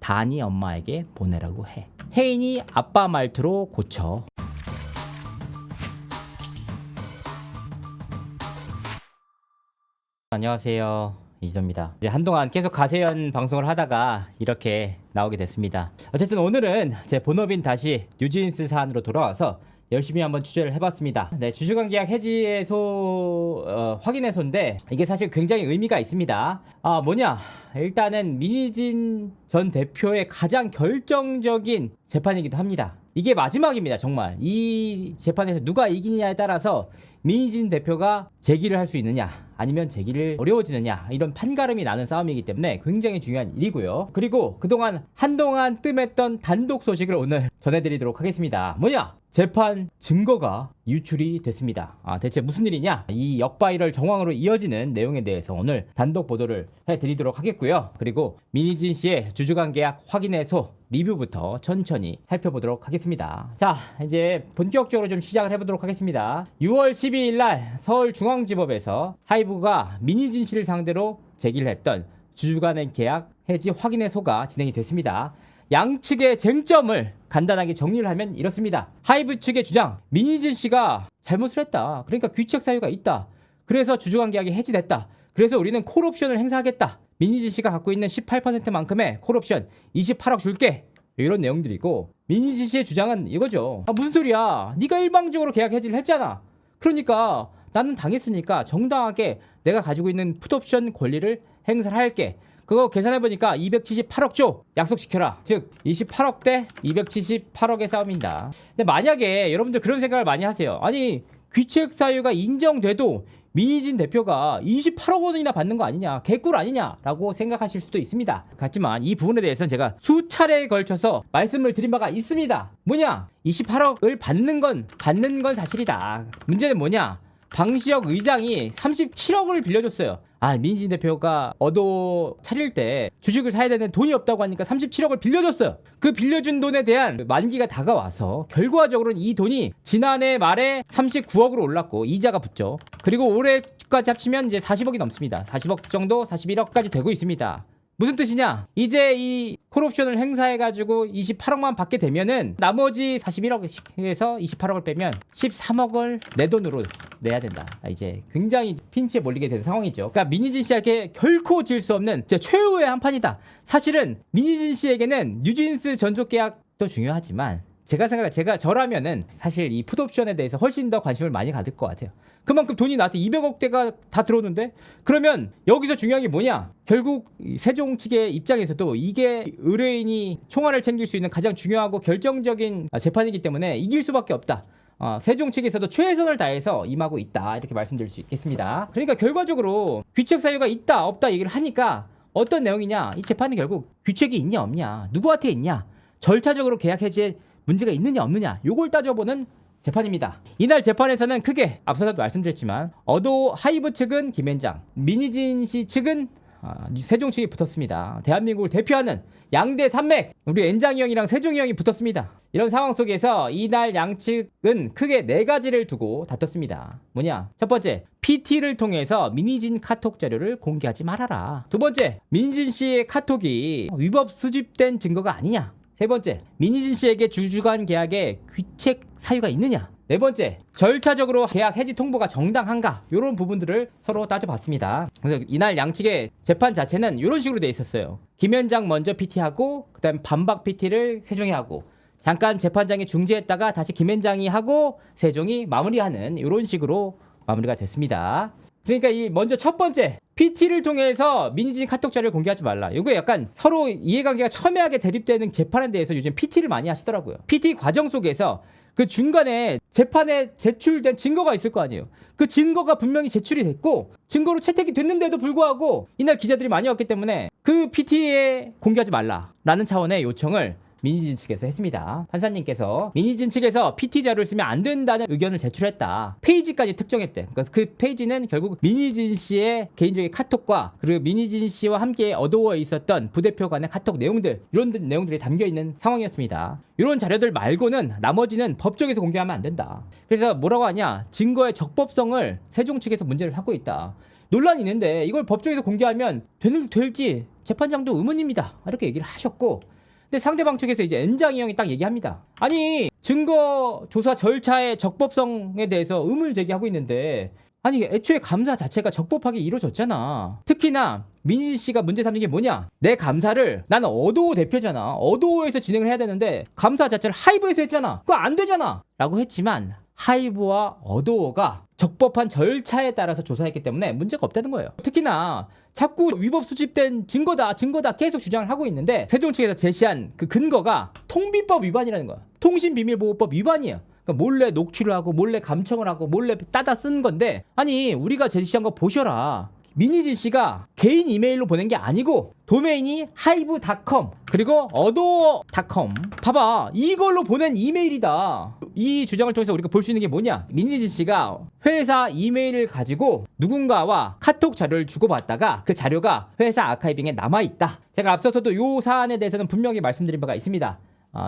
단이 엄마에게 보내라고 해. 혜인이 아빠 말투로 고쳐. 안녕하세요, 이지도입니다. 이제 한동안 계속 가세연 방송을 하다가 이렇게 나오게 됐습니다. 어쨌든 오늘은 제 본업인 다시 뉴진스 사안으로 돌아와서 열심히 한번 취재를 해봤습니다. 네, 주주관계약 해지해소 확인해소인데 이게 사실 굉장히 의미가 있습니다. 뭐냐, 일단은 민희진 전 대표의 가장 결정적인 재판이기도 합니다. 이게 마지막입니다. 정말 이 재판에서 누가 이기느냐에 따라서 민희진 대표가 재기를 할 수 있느냐 아니면 재기를 어려워지느냐, 이런 판가름이 나는 싸움이기 때문에 굉장히 중요한 일이고요. 그리고 그동안 한동안 뜸했던 단독 소식을 오늘 전해드리도록 하겠습니다. 뭐냐, 재판 증거가 유출이 됐습니다. 대체 무슨 일이냐, 이 역바이럴 정황으로 이어지는 내용에 대해서 오늘 단독 보도를 해드리도록 하겠고요. 그리고 민희진 씨의 주주관계약 확인해소 리뷰부터 천천히 살펴보도록 하겠습니다. 자, 이제 본격적으로 좀 시작을 해보도록 하겠습니다. 6월 12일 날 서울중앙지법에서 하이브가 민희진 씨를 상대로 제기를 했던 주주간의 계약 해지 확인해소가 진행이 됐습니다. 양측의 쟁점을 간단하게 정리를 하면 이렇습니다. 하이브 측의 주장, 민희진 씨가 잘못을 했다. 그러니까 귀책 사유가 있다. 그래서 주주관계약이 해지됐다. 그래서 우리는 콜옵션을 행사하겠다. 민희진 씨가 갖고 있는 18%만큼의 콜옵션 28억 줄게. 이런 내용들이고, 민희진 씨의 주장은 이거죠. 무슨 소리야, 네가 일방적으로 계약 해지를 했잖아. 그러니까 나는 당했으니까 정당하게 내가 가지고 있는 풋옵션 권리를 행사를 할게. 그거 계산해보니까 278억 줘, 약속시켜라. 즉 28억 대 278억의 싸움이다. 근데 만약에 여러분들 그런 생각을 많이 하세요. 아니, 귀책 사유가 인정돼도 민희진 대표가 28억 원이나 받는 거 아니냐, 개꿀 아니냐 라고 생각하실 수도 있습니다. 하지만 이 부분에 대해서는 제가 수차례에 걸쳐서 말씀을 드린 바가 있습니다. 뭐냐, 28억을 받는 건 사실이다. 문제는 뭐냐, 방시혁 의장이 37억을 빌려줬어요. 민희진 대표가 어도 차릴 때 주식을 사야 되는 돈이 없다고 하니까 37억을 빌려줬어요. 그 빌려준 돈에 대한 만기가 다가와서 결과적으로는 이 돈이 지난해 말에 39억으로 올랐고 이자가 붙죠. 그리고 올해까지 합치면 이제 40억이 넘습니다. 40억 정도, 41억까지 되고 있습니다. 무슨 뜻이냐, 이제 이 콜옵션을 행사해가지고 28억만 받게 되면은 나머지 41억에서 28억을 빼면 13억을 내 돈으로 내야 된다. 이제 굉장히 핀치에 몰리게 되는 상황이죠. 그러니까 민희진 씨에게 결코 질 수 없는 최후의 한판이다. 사실은 민희진 씨에게는 뉴진스 전속 계약도 중요하지만 저라면은 사실 이 풋옵션에 대해서 훨씬 더 관심을 많이 가질 것 같아요. 그만큼 돈이 나한테 200억대가 다 들어오는데, 그러면 여기서 중요한 게 뭐냐, 결국 세종 측의 입장에서도 이게 의뢰인이 총알을 챙길 수 있는 가장 중요하고 결정적인 재판이기 때문에 이길 수밖에 없다. 세종 측에서도 최선을 다해서 임하고 있다, 이렇게 말씀드릴 수 있겠습니다. 그러니까 결과적으로 귀책 사유가 있다 없다 얘기를 하니까 어떤 내용이냐, 이 재판이 결국 귀책이 있냐 없냐, 누구한테 있냐, 절차적으로 계약 해지에 문제가 있느냐 없느냐, 요걸 따져보는 재판입니다. 이날 재판에서는 크게 앞서서도 말씀드렸지만 어도 하이브 측은 김앤장, 민희진 씨 측은 세종 측이 붙었습니다. 대한민국을 대표하는 양대 산맥, 우리 엔장이 형이랑 세종이 형이 붙었습니다. 이런 상황 속에서 이날 양측은 크게 네 가지를 두고 다퉜습니다. 뭐냐, 첫 번째, PT를 통해서 민희진 카톡 자료를 공개하지 말아라. 두 번째, 민희진 씨의 카톡이 위법 수집된 증거가 아니냐. 세 번째, 민희진 씨에게 주주간 계약에 귀책 사유가 있느냐. 네 번째, 절차적으로 계약 해지 통보가 정당한가. 이런 부분들을 서로 따져봤습니다. 그래서 이날 양측의 재판 자체는 이런 식으로 돼 있었어요. 김현장 먼저 PT하고 그다음 반박 PT를 세종이 하고, 잠깐 재판장이 중지했다가 다시 김현장이 하고 세종이 마무리하는 이런 식으로 마무리가 됐습니다. 그러니까 먼저 첫 번째, PT를 통해서 민희진 카톡 자료를 공개하지 말라. 이거 약간 서로 이해관계가 첨예하게 대립되는 재판에 대해서 요즘 PT를 많이 하시더라고요. PT 과정 속에서 그 중간에 재판에 제출된 증거가 있을 거 아니에요. 그 증거가 분명히 제출이 됐고 증거로 채택이 됐는데도 불구하고 이날 기자들이 많이 왔기 때문에 그 PT에 공개하지 말라라는 차원의 요청을 민희진 측에서 했습니다. 판사님께서 민희진 측에서 PT 자료를 쓰면 안 된다는 의견을 제출했다. 페이지까지 특정했대. 그러니까 그 페이지는 결국 민희진 씨의 개인적인 카톡과 그리고 민희진 씨와 함께 어도워에 있었던 부대표 간의 카톡 내용들, 이런 내용들이 담겨 있는 상황이었습니다. 이런 자료들 말고는 나머지는 법정에서 공개하면 안 된다. 그래서 뭐라고 하냐, 증거의 적법성을 세종 측에서 문제를 삼고 있다. 논란이 있는데 이걸 법정에서 공개하면 될지 재판장도 의문입니다. 이렇게 얘기를 하셨고, 근데 상대방 측에서 이제 N장이 형이 딱 얘기합니다. 아니 증거 조사 절차의 적법성에 대해서 의문을 제기하고 있는데, 아니 애초에 감사 자체가 적법하게 이루어졌잖아. 특히나 민희진 씨가 문제 삼는 게 뭐냐, 내 감사를 나는 어도어 대표잖아, 어도어에서 진행을 해야 되는데 감사 자체를 하이브에서 했잖아. 그거 안 되잖아 라고 했지만 하이브와 어도어가 적법한 절차에 따라서 조사했기 때문에 문제가 없다는 거예요. 특히나 자꾸 위법 수집된 증거다 계속 주장을 하고 있는데, 세종 측에서 제시한 그 근거가 통비법 위반이라는 거야. 통신비밀보호법 위반이야. 그러니까 몰래 녹취를 하고 몰래 감청을 하고 몰래 따다 쓴 건데, 아니 우리가 제시한 거 보셔라. 민희진 씨가 개인 이메일로 보낸 게 아니고 도메인이 hive.com 그리고 어도어.com, 봐봐, 이걸로 보낸 이메일이다. 이 주장을 통해서 우리가 볼 수 있는 게 뭐냐, 민희진 씨가 회사 이메일을 가지고 누군가와 카톡 자료를 주고받다가 그 자료가 회사 아카이빙에 남아있다. 제가 앞서서도 이 사안에 대해서는 분명히 말씀드린 바가 있습니다.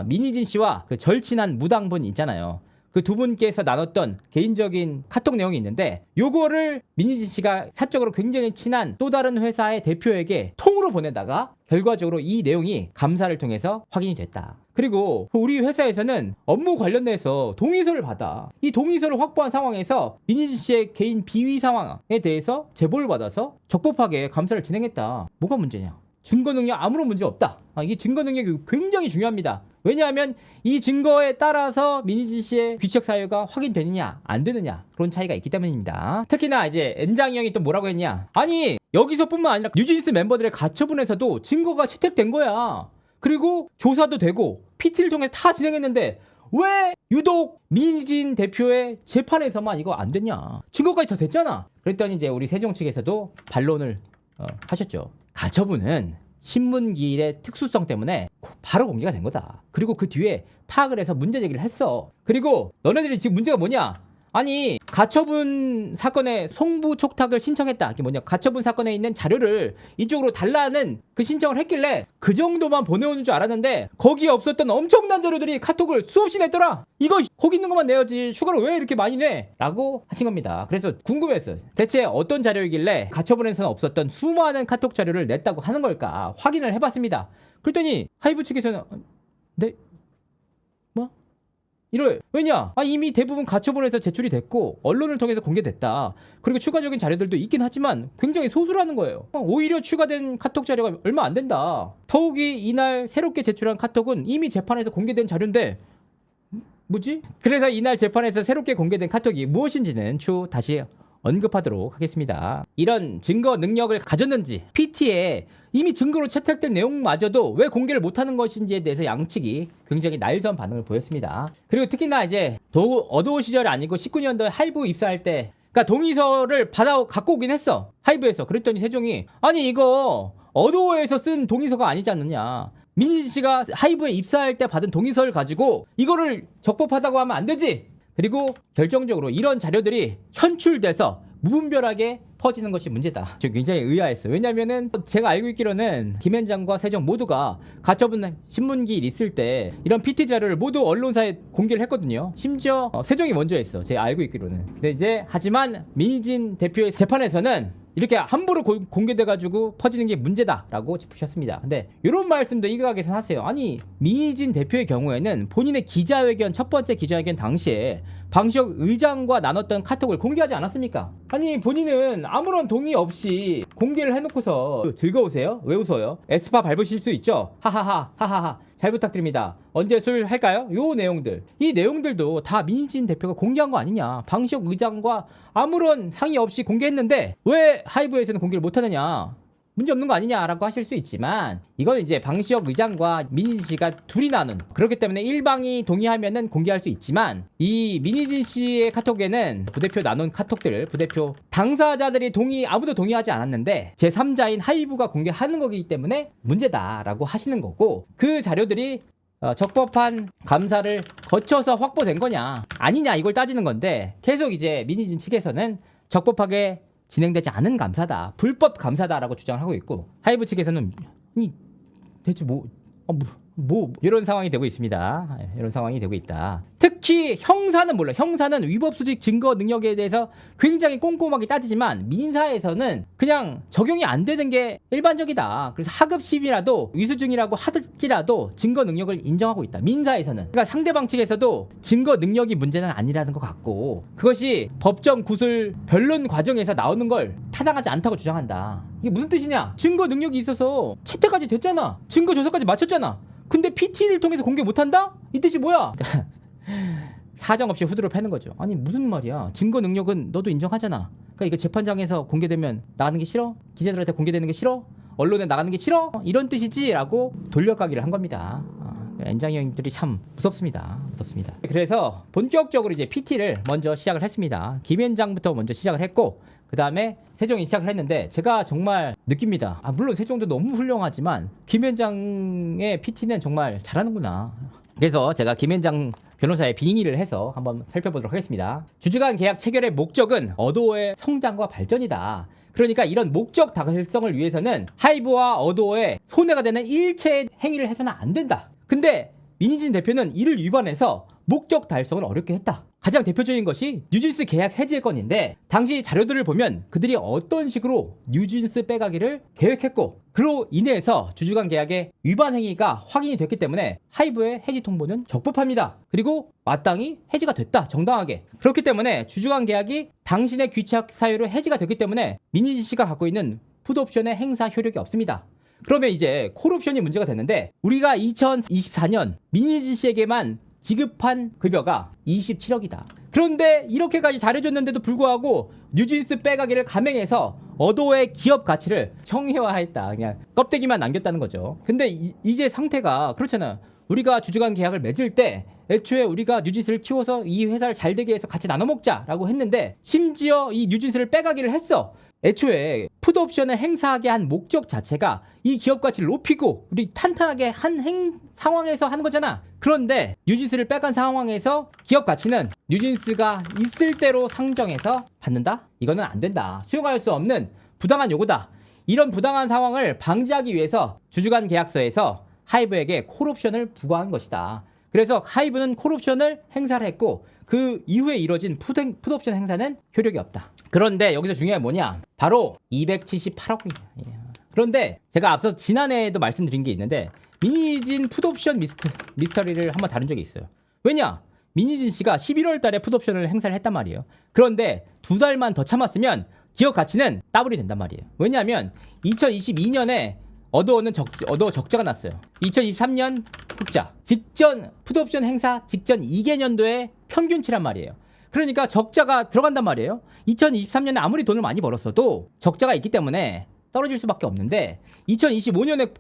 민희진 씨와 그 절친한 무당분 있잖아요. 그 두 분께서 나눴던 개인적인 카톡 내용이 있는데, 요거를 민희진 씨가 사적으로 굉장히 친한 또 다른 회사의 대표에게 통으로 보내다가 결과적으로 이 내용이 감사를 통해서 확인이 됐다. 그리고 우리 회사에서는 업무 관련해서 동의서를 받아. 이 동의서를 확보한 상황에서 민희진 씨의 개인 비위 상황에 대해서 제보를 받아서 적법하게 감사를 진행했다. 뭐가 문제냐? 증거 능력 아무런 문제 없다. 이게 증거 능력이 굉장히 중요합니다. 왜냐하면 이 증거에 따라서 민희진 씨의 귀책 사유가 확인되느냐 안 되느냐, 그런 차이가 있기 때문입니다. 특히나 이제 N장이 형이 또 뭐라고 했냐, 아니 여기서뿐만 아니라 뉴진스 멤버들의 가처분에서도 증거가 채택된 거야. 그리고 조사도 되고 PT를 통해 다 진행했는데 왜 유독 민희진 대표의 재판에서만 이거 안 됐냐, 증거까지 다 됐잖아. 그랬더니 이제 우리 세종 측에서도 반론을 하셨죠. 가처분은 신문기일의 특수성 때문에 바로 공개가 된 거다. 그리고 그 뒤에 파악을 해서 문제 제기를 했어. 그리고 너네들이 지금 문제가 뭐냐, 아니 가처분 사건에 송부 촉탁을 신청했다. 이게 뭐냐, 가처분 사건에 있는 자료를 이쪽으로 달라는 그 신청을 했길래 그 정도만 보내오는 줄 알았는데 거기에 없었던 엄청난 자료들이 카톡을 수없이 냈더라. 이거 거기 있는 것만 내야지 추가로 왜 이렇게 많이 내? 라고 하신 겁니다. 그래서 궁금했어요. 대체 어떤 자료이길래 가처분에서는 없었던 수많은 카톡 자료를 냈다고 하는 걸까 확인을 해봤습니다. 그랬더니 하이브 측에서는 네? 왜냐? 이미 대부분 가처분에서 제출이 됐고 언론을 통해서 공개됐다. 그리고 추가적인 자료들도 있긴 하지만 굉장히 소수라는 거예요. 오히려 추가된 카톡 자료가 얼마 안 된다. 더욱이 이날 새롭게 제출한 카톡은 이미 재판에서 공개된 자료인데 뭐지? 그래서 이날 재판에서 새롭게 공개된 카톡이 무엇인지는 추후 다시 언급하도록 하겠습니다. 이런 증거 능력을 가졌는지, PT에 이미 증거로 채택된 내용마저도 왜 공개를 못하는 것인지에 대해서 양측이 굉장히 날선 반응을 보였습니다. 그리고 특히나 이제 어도어 시절이 아니고 19년도에 하이브 입사할 때, 그러니까 동의서를 받아 갖고 오긴 했어, 하이브에서. 그랬더니 세종이 아니 이거 어도어에서 쓴 동의서가 아니지 않느냐, 민희진 씨가 하이브에 입사할 때 받은 동의서를 가지고 이거를 적법하다고 하면 안 되지. 그리고 결정적으로 이런 자료들이 현출돼서 무분별하게 퍼지는 것이 문제다. 지금 굉장히 의아했어요. 왜냐면은 제가 알고 있기로는 김현장과 세종 모두가 가처분 신문기일 있을 때 이런 PT 자료를 모두 언론사에 공개를 했거든요. 심지어 세종이 먼저 했어, 제가 알고 있기로는. 근데 이제 하지만 민희진 대표의 재판에서는 이렇게 함부로 공개돼가지고 퍼지는 게 문제다라고 짚으셨습니다. 근데 이런 말씀도 일각에서 하세요. 아니 민희진 대표의 경우에는 본인의 기자회견, 첫 번째 기자회견 당시에 방시혁 의장과 나눴던 카톡을 공개하지 않았습니까? 아니 본인은 아무런 동의 없이 공개를 해놓고서 즐거우세요? 왜 웃어요? 에스파 밟으실 수 있죠? 하하하 잘 부탁드립니다. 언제 술 할까요? 요 내용들, 이 내용들도 다 민희진 대표가 공개한 거 아니냐. 방시혁 의장과 아무런 상의 없이 공개했는데 왜 하이브에서는 공개를 못하느냐, 문제 없는 거 아니냐라고 하실 수 있지만, 이건 이제 방시혁 의장과 민희진 씨가 둘이 나눈, 그렇기 때문에 일방이 동의하면은 공개할 수 있지만, 이 민희진 씨의 카톡에는 부대표 나눈 카톡들을 부대표 당사자들이 아무도 동의하지 않았는데 제3자인 하이브가 공개하는 거기 때문에 문제다라고 하시는 거고, 그 자료들이 적법한 감사를 거쳐서 확보된 거냐 아니냐 이걸 따지는 건데, 계속 이제 민희진 측에서는 적법하게 진행되지 않은 감사다, 불법 감사다라고 주장을 하고 있고, 하이브 측에서는 대체 이런 상황이 되고 있습니다. 이런 상황이 되고 있다. 특히 형사는 몰라. 형사는 위법 수직 증거 능력에 대해서 굉장히 꼼꼼하게 따지지만 민사에서는 그냥 적용이 안 되는 게 일반적이다. 그래서 하급 시비라도 위수증이라고 하더라도 증거 능력을 인정하고 있다. 민사에서는. 그러니까 상대방 측에서도 증거 능력이 문제는 아니라는 것 같고 그것이 법정 구술 변론 과정에서 나오는 걸 타당하지 않다고 주장한다. 이게 무슨 뜻이냐? 증거 능력이 있어서 채택까지 됐잖아. 증거 조사까지 마쳤잖아. 근데 PT를 통해서 공개 못한다? 이 뜻이 뭐야? 사정없이 후드로 패는 거죠. 아니 무슨 말이야? 증거 능력은 너도 인정하잖아. 그러니까 이거 재판장에서 공개되면 나가는 게 싫어? 기자들한테 공개되는 게 싫어? 언론에 나가는 게 싫어? 이런 뜻이지? 라고 돌려가기를 한 겁니다. 엔장이 형들이 참 무섭습니다. 그래서 본격적으로 이제 PT를 먼저 시작을 했습니다. 김현장부터 먼저 시작을 했고 그 다음에 세종이 시작을 했는데 제가 정말 느낍니다. 물론 세종도 너무 훌륭하지만 김현장의 PT는 정말 잘하는구나. 그래서 제가 김현장 변호사의 빙의를 해서 한번 살펴보도록 하겠습니다. 주주간 계약 체결의 목적은 어도어의 성장과 발전이다. 그러니까 이런 목적 달성을 위해서는 하이브와 어도어에 손해가 되는 일체의 행위를 해서는 안 된다. 근데 민희진 대표는 이를 위반해서 목적 달성을 어렵게 했다. 가장 대표적인 것이 뉴진스 계약 해지 건인데 당시 자료들을 보면 그들이 어떤 식으로 뉴진스 빼가기를 계획했고 그로 인해서 주주간 계약의 위반 행위가 확인이 됐기 때문에 하이브의 해지 통보는 적법합니다. 그리고 마땅히 해지가 됐다. 정당하게. 그렇기 때문에 주주간 계약이 당신의 귀착 사유로 해지가 됐기 때문에 민희진 씨가 갖고 있는 풋옵션의 행사 효력이 없습니다. 그러면 이제 콜옵션이 문제가 됐는데 우리가 2024년 민희진 씨에게만 지급한 급여가 27억이다. 그런데 이렇게까지 잘해줬는데도 불구하고 뉴진스 빼가기를 감행해서 어도의 기업 가치를 형해화했다. 그냥 껍데기만 남겼다는 거죠. 근데 이제 상태가 그렇잖아. 우리가 주주간 계약을 맺을 때 애초에 우리가 뉴진스를 키워서 이 회사를 잘 되게 해서 같이 나눠 먹자라고 했는데 심지어 이 뉴진스를 빼가기를 했어. 애초에 풋옵션을 행사하게 한 목적 자체가 이 기업 가치를 높이고 우리 탄탄하게 한 상황에서 하는 거잖아. 그런데 뉴진스를 빼간 상황에서 기업 가치는 뉴진스가 있을 대로 상정해서 받는다? 이거는 안 된다. 수용할 수 없는 부당한 요구다. 이런 부당한 상황을 방지하기 위해서 주주간 계약서에서 하이브에게 콜옵션을 부과한 것이다. 그래서 하이브는 콜옵션을 행사를 했고 그 이후에 이뤄진 풋옵션 행사는 효력이 없다. 그런데 여기서 중요한 게 뭐냐? 바로 278억이야. 그런데 제가 앞서 지난해에도 말씀드린 게 있는데 민희진 풋옵션 미스터리를 한번 다룬 적이 있어요. 왜냐? 민희진 씨가 11월 달에 풋옵션을 행사를 했단 말이에요. 그런데 2달만 더 참았으면 기업 가치는 더블이 된단 말이에요. 왜냐하면 2022년에 어도어 적자가 났어요. 2023년 흑자. 직전 풋옵션 행사 직전 2개년도에 평균치란 말이에요. 그러니까 적자가 들어간단 말이에요. 2023년에 아무리 돈을 많이 벌었어도 적자가 있기 때문에 떨어질 수밖에 없는데 2025년에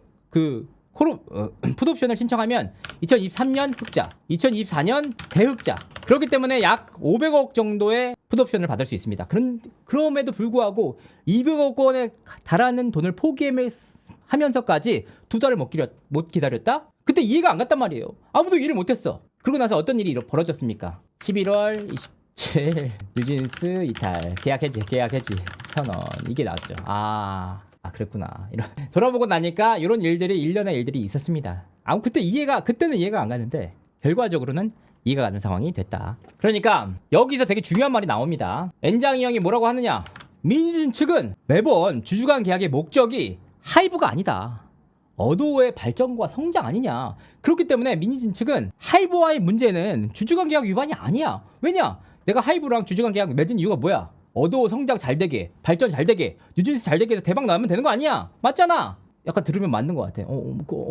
풋옵션을 신청하면 2023년 흑자, 2024년 대흑자. 그렇기 때문에 약 500억 정도의 풋옵션을 받을 수 있습니다. 그럼에도 불구하고 200억 원에 달하는 돈을 포기하면서까지 2달을 못 기다렸다? 그때 이해가 안 갔단 말이에요. 아무도 이해를 못했어. 그러고 나서 어떤 일이 벌어졌습니까? 11월 27일 뉴진스 이탈 계약 해지 1,000원 이게 나왔죠. 그랬구나. 돌아보고 나니까 이런 일들이 일련의 일들이 있었습니다. 그때는 이해가 안 가는데 결과적으로는 이해가 가는 상황이 됐다. 그러니까 여기서 되게 중요한 말이 나옵니다. 엔장이 형이 뭐라고 하느냐? 민희진 측은 매번 주주간 계약의 목적이 하이브가 아니다. 어도어의 발전과 성장 아니냐. 그렇기 때문에 민희진 측은 하이브와의 문제는 주주간 계약 위반이 아니야. 왜냐? 내가 하이브랑 주주간 계약 맺은 이유가 뭐야? 어도어 성장 잘 되게, 발전 잘 되게, 뉴진스 잘 되게 해서 대박 나면 되는 거 아니야? 맞잖아. 약간 들으면 맞는 것 같아.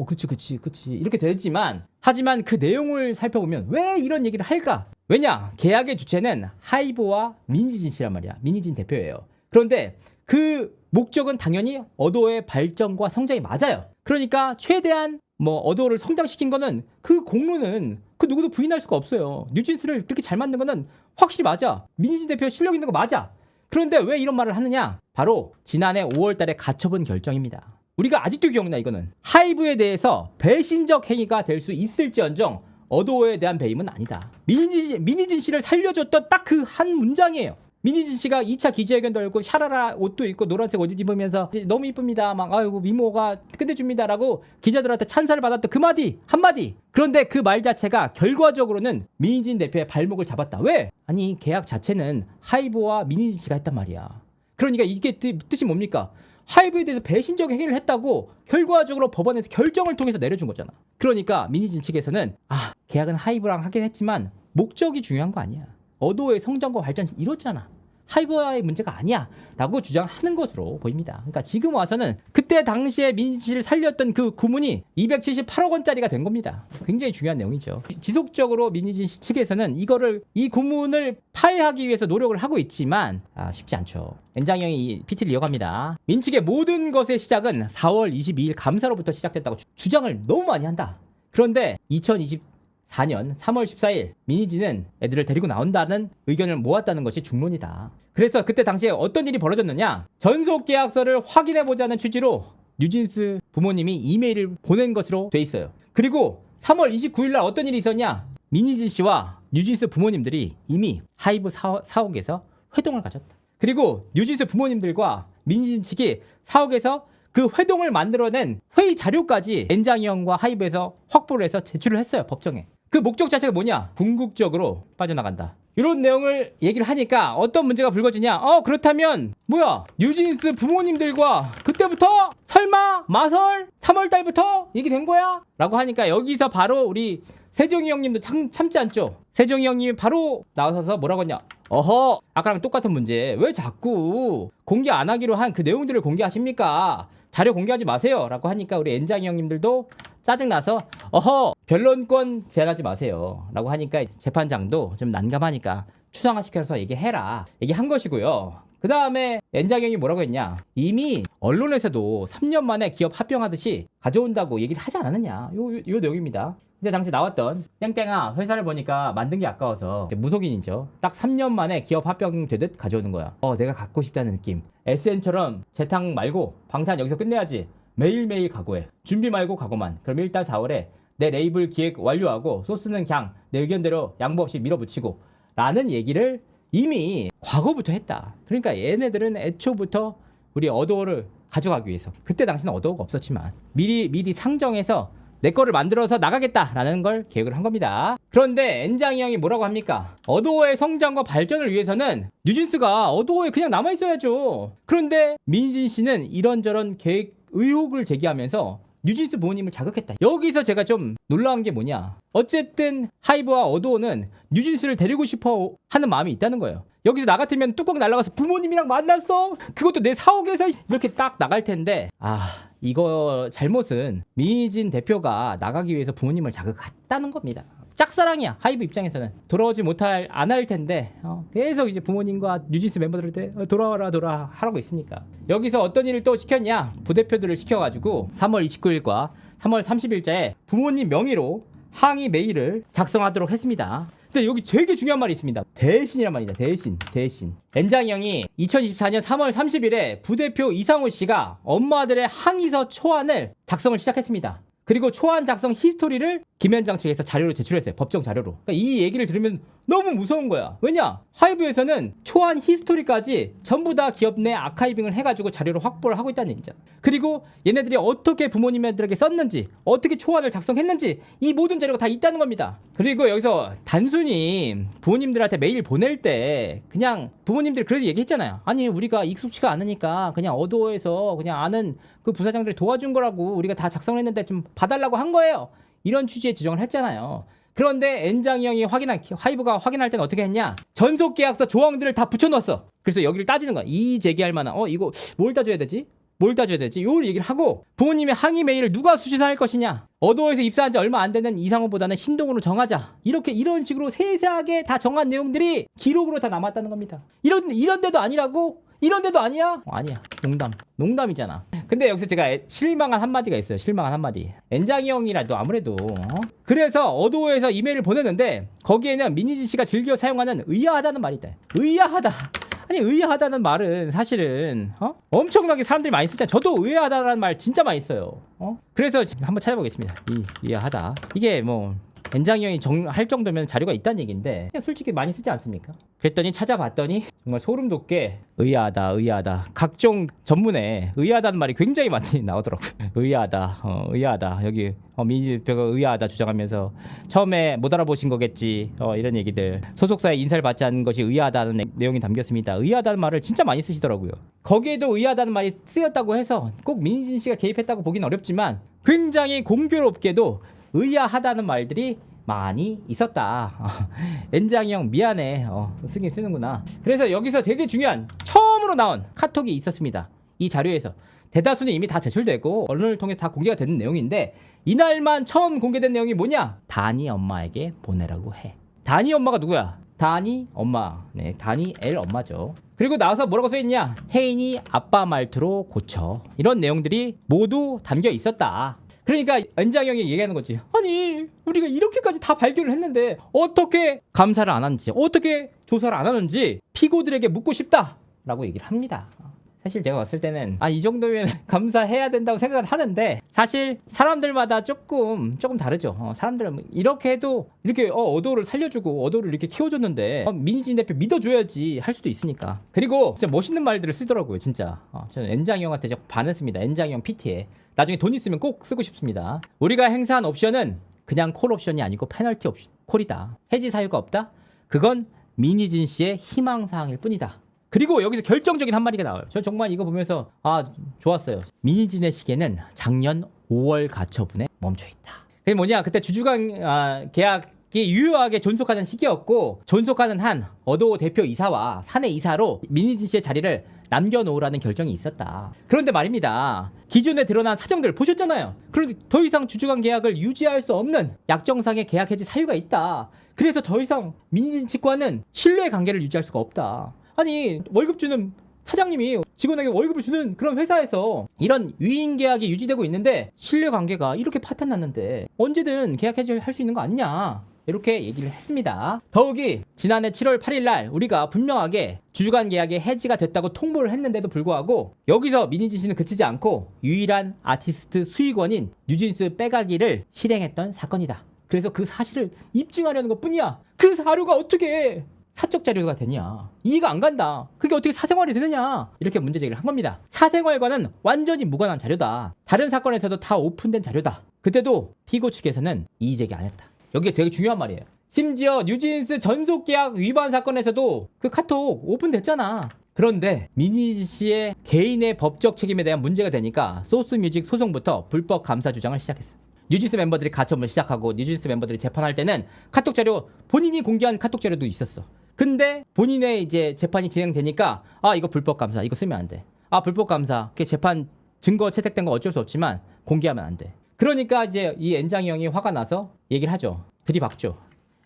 그치. 이렇게 되지만 하지만 그 내용을 살펴보면 왜 이런 얘기를 할까? 왜냐? 계약의 주체는 하이브와 민희진 씨란 말이야. 민희진 대표예요. 그런데 그 목적은 당연히 어도어의 발전과 성장이 맞아요. 그러니까 최대한 어도어를 성장시킨 거는 그 공로는 그 누구도 부인할 수가 없어요. 뉴진스를 그렇게 잘 만든 거는 확실히 맞아. 민희진 대표 실력 있는 거 맞아. 그런데 왜 이런 말을 하느냐? 바로 지난해 5월 달에 가처분 결정입니다. 우리가 아직도 기억나. 이거는 하이브에 대해서 배신적 행위가 될 수 있을지언정 어도어에 대한 배임은 아니다. 민희진 씨를 살려줬던 딱 그 한 문장이에요. 민희진 씨가 2차 기자회견도 열고 샤라라 옷도 입고 노란색 옷 입으면서 너무 이쁩니다. 막 아이고 미모가 끝내줍니다라고 기자들한테 찬사를 받았던 그 한마디. 그런데 그 말 자체가 결과적으로는 민희진 대표의 발목을 잡았다. 왜? 아니 계약 자체는 하이브와 민희진 씨가 했단 말이야. 그러니까 이게 뜻이 뭡니까? 하이브에 대해서 배신적 행위를 했다고 결과적으로 법원에서 결정을 통해서 내려준 거잖아. 그러니까 민희진 측에서는 계약은 하이브랑 하긴 했지만 목적이 중요한 거 아니야. 어도의 성장과 발전 이렇잖아. 하이브와의 문제가 아니야 라고 주장하는 것으로 보입니다. 그러니까 지금 와서는 그때 당시에 민희진 씨를 살렸던 그 구문이 278억 원짜리가 된 겁니다. 굉장히 중요한 내용이죠. 지속적으로 민희진 씨 측에서는 이 구문을 파해하기 위해서 노력을 하고 있지만 쉽지 않죠. 엔장형이 이 PT를 이어갑니다. 민 측의 모든 것의 시작은 4월 22일 감사로부터 시작됐다고 주장을 너무 많이 한다. 그런데 2024년 3월 14일 민희진은 애들을 데리고 나온다는 의견을 모았다는 것이 중론이다. 그래서 그때 당시에 어떤 일이 벌어졌느냐, 전속계약서를 확인해보자는 취지로 뉴진스 부모님이 이메일을 보낸 것으로 돼 있어요. 그리고 3월 29일 날 어떤 일이 있었냐, 민희진 씨와 뉴진스 부모님들이 이미 하이브 사옥에서 회동을 가졌다. 그리고 뉴진스 부모님들과 민희진 측이 사옥에서 그 회동을 만들어낸 회의 자료까지 엔장이 형과 하이브에서 확보를 해서 제출을 했어요, 법정에. 그 목적 자체가 뭐냐, 궁극적으로 빠져나간다. 이런 내용을 얘기를 하니까 어떤 문제가 불거지냐, 그렇다면 뭐야, 뉴진스 부모님들과 그때부터 설마 마설 3월달부터 얘기된 거야? 라고 하니까 여기서 바로 우리 세종이 형님도 참지 않죠. 세종이 형님이 바로 나서서 뭐라고 했냐, 아까랑 똑같은 문제 왜 자꾸 공개 안 하기로 한 그 내용들을 공개하십니까? 자료 공개하지 마세요 라고 하니까 우리 엔장이 형님들도 짜증나서 변론권 제한하지 마세요 라고 하니까 재판장도 좀 난감하니까 추상화시켜서 얘기한 것이고요. 그 다음에 엔장이 형이 뭐라고 했냐, 이미 언론에서도 3년 만에 기업 합병하듯이 가져온다고 얘기를 하지 않았느냐, 요 내용입니다. 근데 당시 나왔던 땡땡아 회사를 보니까 만든 게 아까워서, 무속인이죠. 딱 3년 만에 기업 합병되듯 가져오는 거야. 내가 갖고 싶다는 느낌. SN처럼 재탕 말고 방산 여기서 끝내야지. 매일매일 각오해. 준비 말고 각오만. 그럼 일단 4월에 내 레이블 기획 완료하고 소스는 그냥 내 의견대로 양보 없이 밀어붙이고 라는 얘기를 이미 과거부터 했다. 그러니까 얘네들은 애초부터 우리 어도어를 가져가기 위해서, 그때 당시는 어도어가 없었지만 미리 상정해서 내 거를 만들어서 나가겠다라는 걸 계획을 한 겁니다. 그런데 엔장이 형이 뭐라고 합니까? 어도어의 성장과 발전을 위해서는 뉴진스가 어도어에 그냥 남아있어야죠. 그런데 민희진 씨는 이런저런 계획 의혹을 제기하면서 뉴진스 부모님을 자극했다. 여기서 제가 좀 놀라운 게 뭐냐, 어쨌든 하이브와 어도어는 뉴진스를 데리고 싶어 하는 마음이 있다는 거예요. 여기서 나 같으면 뚜껑 날아가서 부모님이랑 만났어, 그것도 내 사옥에서, 이렇게 딱 나갈 텐데, 이거 잘못은 민희진 대표가 나가기 위해서 부모님을 자극했다는 겁니다. 짝사랑이야. 하이브 입장에서는 돌아오지 안 할 텐데 계속 이제 부모님과 뉴진스 멤버들한테 돌아와라 하라고 있으니까. 여기서 어떤 일을 또 시켰냐, 부대표들을 시켜가지고 3월 29일과 3월 30일자에 부모님 명의로 항의 메일을 작성하도록 했습니다. 근데 여기 되게 중요한 말이 있습니다. 대신이란 말이다. 대신. 엔장이 형이 2024년 3월 30일에 부대표 이상우 씨가 엄마들의 항의서 초안을 작성을 시작했습니다. 그리고 초안 작성 히스토리를 김현장 측에서 자료로 제출했어요. 법정 자료로. 그러니까 이 얘기를 들으면 너무 무서운 거야. 왜냐? 하이브에서는 초안 히스토리까지 전부 다 기업 내 아카이빙을 해가지고 자료로 확보를 하고 있다는 얘기잖아. 그리고 얘네들이 어떻게 부모님들에게 썼는지, 어떻게 초안을 작성했는지, 이 모든 자료가 다 있다는 겁니다. 그리고 여기서 단순히 부모님들한테 메일 보낼 때 그냥 부모님들이 그래도 얘기했잖아요. 아니 우리가 익숙치가 않으니까 그냥 어도어에서 그냥 아는 그 부사장들이 도와준 거라고, 우리가 다 작성을 했는데 좀 봐달라고 한 거예요. 이런 취지의 지정을 했잖아요. 그런데 엔장이 형이 하이브가 확인할 때는 어떻게 했냐, 전속계약서 조항들을 다 붙여넣었어. 그래서 여기를 따지는 거야. 이 제기할 만한 이거 뭘 따져야 되지? 요 얘기를 하고, 부모님의 항의 메일을 누가 수신할 것이냐, 어도어에서 입사한 지 얼마 안 되는 이상호보다는 신동으로 정하자, 이런 식으로 세세하게 다 정한 내용들이 기록으로 다 남았다는 겁니다. 이런 데도 아니라고? 이런 데도 아니야? 아니야. 농담이잖아. 근데 여기서 제가 실망한 한마디가 있어요. 실망한 한마디. 엔장이 형이라도 아무래도 그래서 어도어에서 이메일을 보냈는데 거기에는 민희진 씨가 즐겨 사용하는 의아하다는 말이 있다. 의아하다. 아니 의아하다는 말은 사실은 엄청나게 사람들이 많이 쓰잖아. 저도 의아하다라는 말 진짜 많이 써요. 그래서 한번 찾아보겠습니다. 의아하다. 이게 뭐 엔장이 형이 할 정도면 자료가 있다는 얘기인데 그냥 솔직히 많이 쓰지 않습니까? 그랬더니 찾아봤더니 정말 소름 돋게 의아하다 각종 전문에 의아하다는 말이 굉장히 많이 나오더라고요. 의아하다 여기 민희 대표가 의아하다 주장하면서 처음에 못 알아보신 거겠지 이런 얘기들, 소속사의 인사를 받지 않은 것이 의아하다는 내용이 담겼습니다. 의아하다는 말을 진짜 많이 쓰시더라고요. 거기에도 의아하다는 말이 쓰였다고 해서 꼭 민희진 씨가 개입했다고 보긴 어렵지만 굉장히 공교롭게도 의아하다는 말들이 많이 있었다. 엔장이 형 미안해. 쓰긴 쓰는구나. 그래서 여기서 되게 중요한 처음으로 나온 카톡이 있었습니다. 이 자료에서 대다수는 이미 다 제출되고 언론을 통해서 다 공개가 되는 내용인데 이날만 처음 공개된 내용이 뭐냐? 다니 엄마에게 보내라고 해. 다니 엄마가 누구야? 다니 엄마. 네, 다니 엘 엄마죠. 그리고 나와서 뭐라고 써있냐? 혜인이 아빠 말투로 고쳐. 이런 내용들이 모두 담겨 있었다. 그러니까 엔장이 형이 얘기하는 거지. 아니 우리가 이렇게까지 다 발견을 했는데 어떻게 감사를 안 하는지, 어떻게 조사를 안 하는지 피고들에게 묻고 싶다 라고 얘기를 합니다. 사실 제가 봤을 때는 이 정도면 감사해야 된다고 생각을 하는데 사실 사람들마다 조금 다르죠. 사람들은 이렇게 해도 이렇게 어도를 살려주고 어도를 이렇게 키워줬는데 민희진 대표 믿어줘야지 할 수도 있으니까. 그리고 진짜 멋있는 말들을 쓰더라고요. 진짜 저는 엔장이 형한테 반했습니다. 엔장이 형 PT에 나중에 돈 있으면 꼭 쓰고 싶습니다. 우리가 행사한 옵션은 그냥 콜 옵션이 아니고 페널티 콜이다. 해지 사유가 없다? 그건 민희진 씨의 희망사항일 뿐이다. 그리고 여기서 결정적인 한마디가 나와요. 저 정말 이거 보면서 좋았어요. 민희진의 시계는 작년 5월 가처분에 멈춰있다. 그게 뭐냐, 그때 주주간 계약이 유효하게 존속하는 시기였고 존속하는 한 어도 대표 이사와 사내 이사로 민희진 씨의 자리를 남겨놓으라는 결정이 있었다. 그런데 말입니다. 기존에 드러난 사정들 보셨잖아요. 그런데 더 이상 주주간 계약을 유지할 수 없는 약정상의 계약 해지 사유가 있다. 그래서 더 이상 민희진 측과는 신뢰 관계를 유지할 수가 없다. 아니 월급 주는 사장님이 직원에게 월급을 주는 그런 회사에서 이런 위임 계약이 유지되고 있는데 신뢰 관계가 이렇게 파탄 났는데 언제든 계약 해지할 수 있는 거 아니냐, 이렇게 얘기를 했습니다. 더욱이 지난해 7월 8일 날 우리가 분명하게 주주간 계약이 해지가 됐다고 통보를 했는데도 불구하고 여기서 민희진 씨는 그치지 않고 유일한 아티스트 수익원인 뉴진스 빼가기를 실행했던 사건이다. 그래서 그 사실을 입증하려는 것 뿐이야. 그 자료가 어떻게 사적 자료가 되냐, 이해가 안 간다. 그게 어떻게 사생활이 되느냐, 이렇게 문제 제기를 한 겁니다. 사생활과는 완전히 무관한 자료다. 다른 사건에서도 다 오픈된 자료다. 그때도 피고 측에서는 이의 제기 안 했다. 여기에 되게 중요한 말이에요. 심지어 뉴진스 전속계약 위반 사건에서도 그 카톡 오픈됐잖아. 그런데 민희진 씨의 개인의 법적 책임에 대한 문제가 되니까 소스뮤직 소송부터 불법 감사 주장을 시작했어. 뉴진스 멤버들이 가처분을 시작하고 뉴진스 멤버들이 재판할 때는 카톡 자료, 본인이 공개한 카톡 자료도 있었어. 근데 본인의 이제 재판이 진행되니까 이거 불법 감사, 이거 쓰면 안 돼. 불법 감사, 그 재판 증거 채택된 거 어쩔 수 없지만 공개하면 안 돼. 그러니까 이제 이 엔장이 형이 화가 나서 얘기를 하죠. 들이박죠.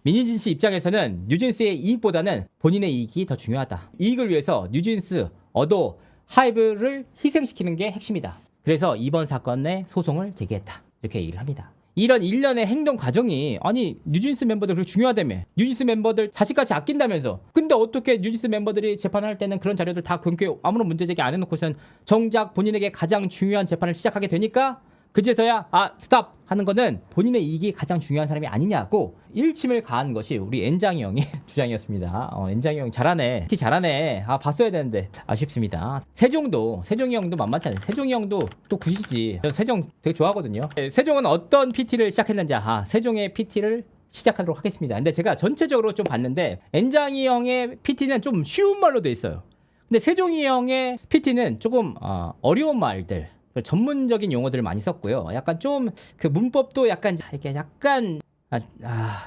민희진 씨 입장에서는 뉴진스의 이익보다는 본인의 이익이 더 중요하다. 이익을 위해서 뉴진스, 어도, 하이브를 희생시키는 게 핵심이다. 그래서 이번 사건에 소송을 제기했다. 이렇게 얘기를 합니다. 이런 일련의 행동 과정이 뉴진스 멤버들 그렇게 중요하다며, 뉴진스 멤버들 자식같이 아낀다면서, 근데 어떻게 뉴진스 멤버들이 재판할 때는 그런 자료들 다 경쾌 아무런 문제 제기 안 해놓고선 정작 본인에게 가장 중요한 재판을 시작하게 되니까 그제서야 스탑 하는 거는 본인의 이익이 가장 중요한 사람이 아니냐고 일침을 가한 것이 우리 엔장이 형의 주장이었습니다. 엔장이 형 잘하네, 잘하네. 봤어야 되는데 아쉽습니다. 세종이 형도 만만치 않아요. 세종이 형도 또 굿이지. 저 세종 되게 좋아하거든요. 세종은 어떤 PT를 시작했는지 세종의 PT를 시작하도록 하겠습니다. 근데 제가 전체적으로 좀 봤는데 엔장이 형의 PT는 좀 쉬운 말로 돼 있어요. 근데 세종이 형의 PT는 조금 어려운 말들, 전문적인 용어들을 많이 썼고요. 약간 좀 그 문법도 약간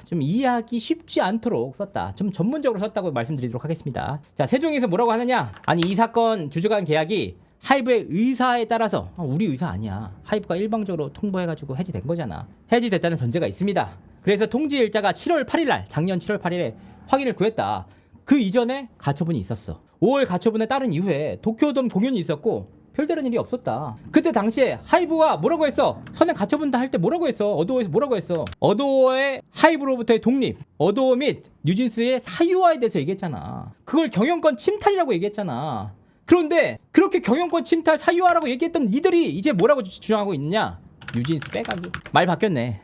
좀 이해하기 쉽지 않도록 썼다. 좀 전문적으로 썼다고 말씀드리도록 하겠습니다. 자, 세종에서 뭐라고 하느냐? 이 사건 주주간 계약이 하이브의 의사에 따라서 우리 의사 아니야. 하이브가 일방적으로 통보해가지고 해지된 거잖아. 해지됐다는 전제가 있습니다. 그래서 통지 일자가 7월 8일 날, 작년 7월 8일에 확인을 구했다. 그 이전에 가처분이 있었어. 5월 가처분에 따른 이후에 도쿄돔 공연이 있었고 별다른 일이 없었다. 그때 당시에 하이브가 뭐라고 했어? 선행 가처분 다 할 때 뭐라고 했어? 어도어에서 뭐라고 했어? 어도어의 하이브로부터의 독립, 어도어 및 뉴진스의 사유화에 대해서 얘기했잖아. 그걸 경영권 침탈이라고 얘기했잖아. 그런데 그렇게 경영권 침탈 사유화라고 얘기했던 니들이 이제 뭐라고 주장하고 있느냐? 뉴진스 빼가기. 말 바뀌었네.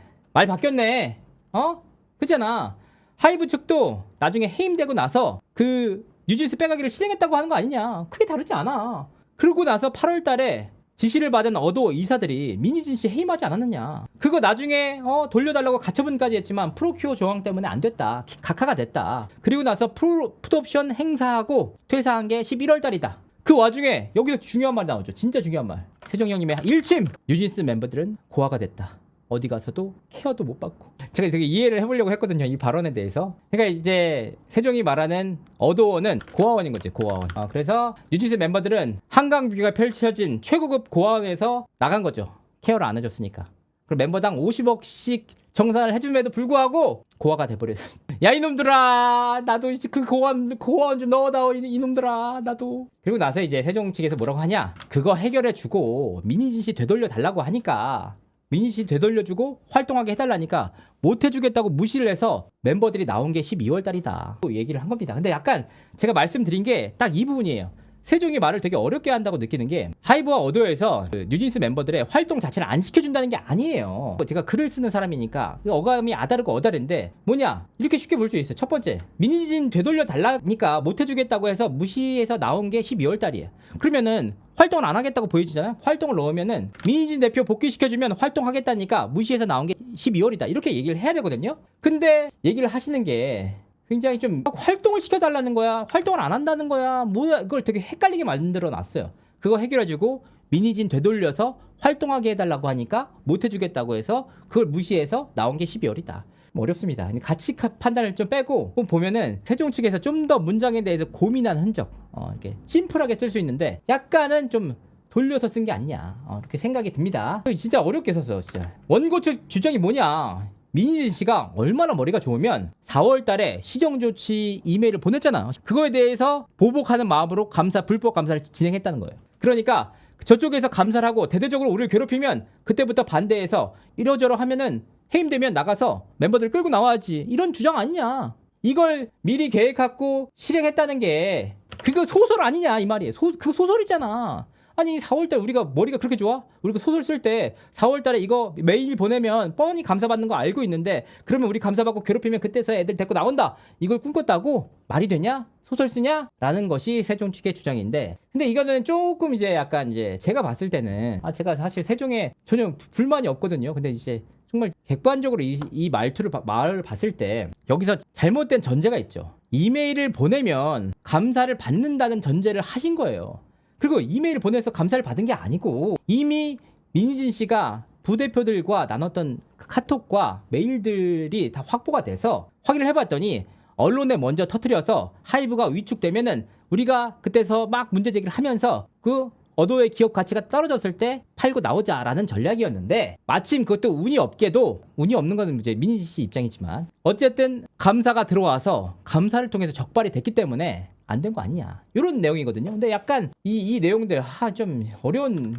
그잖아. 하이브 측도 나중에 해임되고 나서 그 뉴진스 빼가기를 실행했다고 하는 거 아니냐. 크게 다르지 않아. 그러고 나서 8월 달에 지시를 받은 어도 이사들이 미니진 씨 해임하지 않았느냐. 그거 나중에 돌려달라고 가처분까지 했지만 프로큐어 조항 때문에 안 됐다. 각하가 됐다. 그리고 나서 풋옵션 행사하고 퇴사한 게 11월 달이다. 그 와중에 여기서 중요한 말 나오죠. 진짜 중요한 말. 세종 형님의 일침. 뉴진스 멤버들은 고아가 됐다. 어디 가서도 케어도 못 받고. 제가 되게 이해를 해보려고 했거든요, 이 발언에 대해서. 그러니까 이제 세종이 말하는 어도어는 고아원인 거지, 고아원. 그래서 뉴진스 멤버들은 한강 뷰가 펼쳐진 최고급 고아원에서 나간 거죠. 케어를 안 해줬으니까. 그리고 멤버당 50억씩 정산을 해줌에도 불구하고 고아가 돼버렸어. 야 이놈들아, 나도 이제 그 고아원 좀 넣어다오, 이놈들아, 나도. 그리고 나서 이제 세종 측에서 뭐라고 하냐, 그거 해결해주고 미니진 씨 되돌려 달라고 하니까, 미니씨 되돌려주고 활동하게 해달라니까 못해주겠다고 무시를 해서 멤버들이 나온 게 12월 달이다 또 얘기를 한 겁니다. 근데 약간 제가 말씀드린 게 딱 이 부분이에요. 세종이 말을 되게 어렵게 한다고 느끼는 게, 하이브와 어도에서 그 뉴진스 멤버들의 활동 자체를 안 시켜준다는 게 아니에요. 제가 글을 쓰는 사람이니까 어감이 아다르고 어다른데 뭐냐, 이렇게 쉽게 볼 수 있어요. 첫 번째, 미니진 되돌려 달라니까 못해주겠다고 해서 무시해서 나온 게 12월 달이에요. 그러면은 활동을 안 하겠다고 보여지잖아요. 활동을 넣으면은 미니진 대표 복귀시켜주면 활동하겠다니까 무시해서 나온 게 12월이다 이렇게 얘기를 해야 되거든요. 근데 얘기를 하시는 게 굉장히 좀 활동을 시켜달라는 거야, 활동을 안 한다는 거야, 뭐야, 이걸 되게 헷갈리게 만들어 놨어요. 그거 해결해주고 미니진 되돌려서 활동하게 해달라고 하니까 못해주겠다고 해서 그걸 무시해서 나온 게 12월이다. 어렵습니다. 가치 판단을 좀 빼고 보면은 세종 측에서 좀 더 문장에 대해서 고민한 흔적, 이렇게 심플하게 쓸 수 있는데 약간은 좀 돌려서 쓴 게 아니냐, 이렇게 생각이 듭니다. 진짜 어렵게 썼어. 진짜 원고 측 주장이 뭐냐, 미니진 씨가 얼마나 머리가 좋으면 4월 달에 시정조치 이메일을 보냈잖아. 그거에 대해서 보복하는 마음으로 불법 감사를 진행했다는 거예요. 그러니까 저쪽에서 감사를 하고 대대적으로 우리를 괴롭히면 그때부터 반대해서 이러저러 하면은 해임되면 나가서 멤버들 끌고 나와야지, 이런 주장 아니냐. 이걸 미리 계획하고 실행했다는 게 그거 소설 아니냐 이 말이에요. 그 소설이잖아. 아니 4월달 우리가 머리가 그렇게 좋아? 우리가 소설 쓸 때 4월달에 이거 메일 보내면 뻔히 감사받는 거 알고 있는데, 그러면 우리 감사받고 괴롭히면 그때서 애들 데리고 나온다, 이걸 꿈꿨다고? 말이 되냐? 소설 쓰냐? 라는 것이 세종 측의 주장인데, 근데 이거는 조금 이제 약간 이제 제가 봤을 때는 제가 사실 세종에 전혀 불만이 없거든요. 근데 이제 정말 객관적으로 이 말을 봤을 때 여기서 잘못된 전제가 있죠. 이메일을 보내면 감사를 받는다는 전제를 하신 거예요. 그리고 이메일을 보내서 감사를 받은 게 아니고 이미 민희진 씨가 부대표들과 나눴던 카톡과 메일들이 다 확보가 돼서 확인을 해봤더니 언론에 먼저 터뜨려서 하이브가 위축되면은 우리가 그때서 막 문제 제기를 하면서 그 어도의 기업 가치가 떨어졌을 때 팔고 나오자라는 전략이었는데, 마침 그것도 운이 없게도, 운이 없는 건 이제 민희진 씨 입장이지만 어쨌든 감사가 들어와서 감사를 통해서 적발이 됐기 때문에 안 된 거 아니냐, 이런 내용이거든요. 근데 약간 이 내용들 좀 어려운,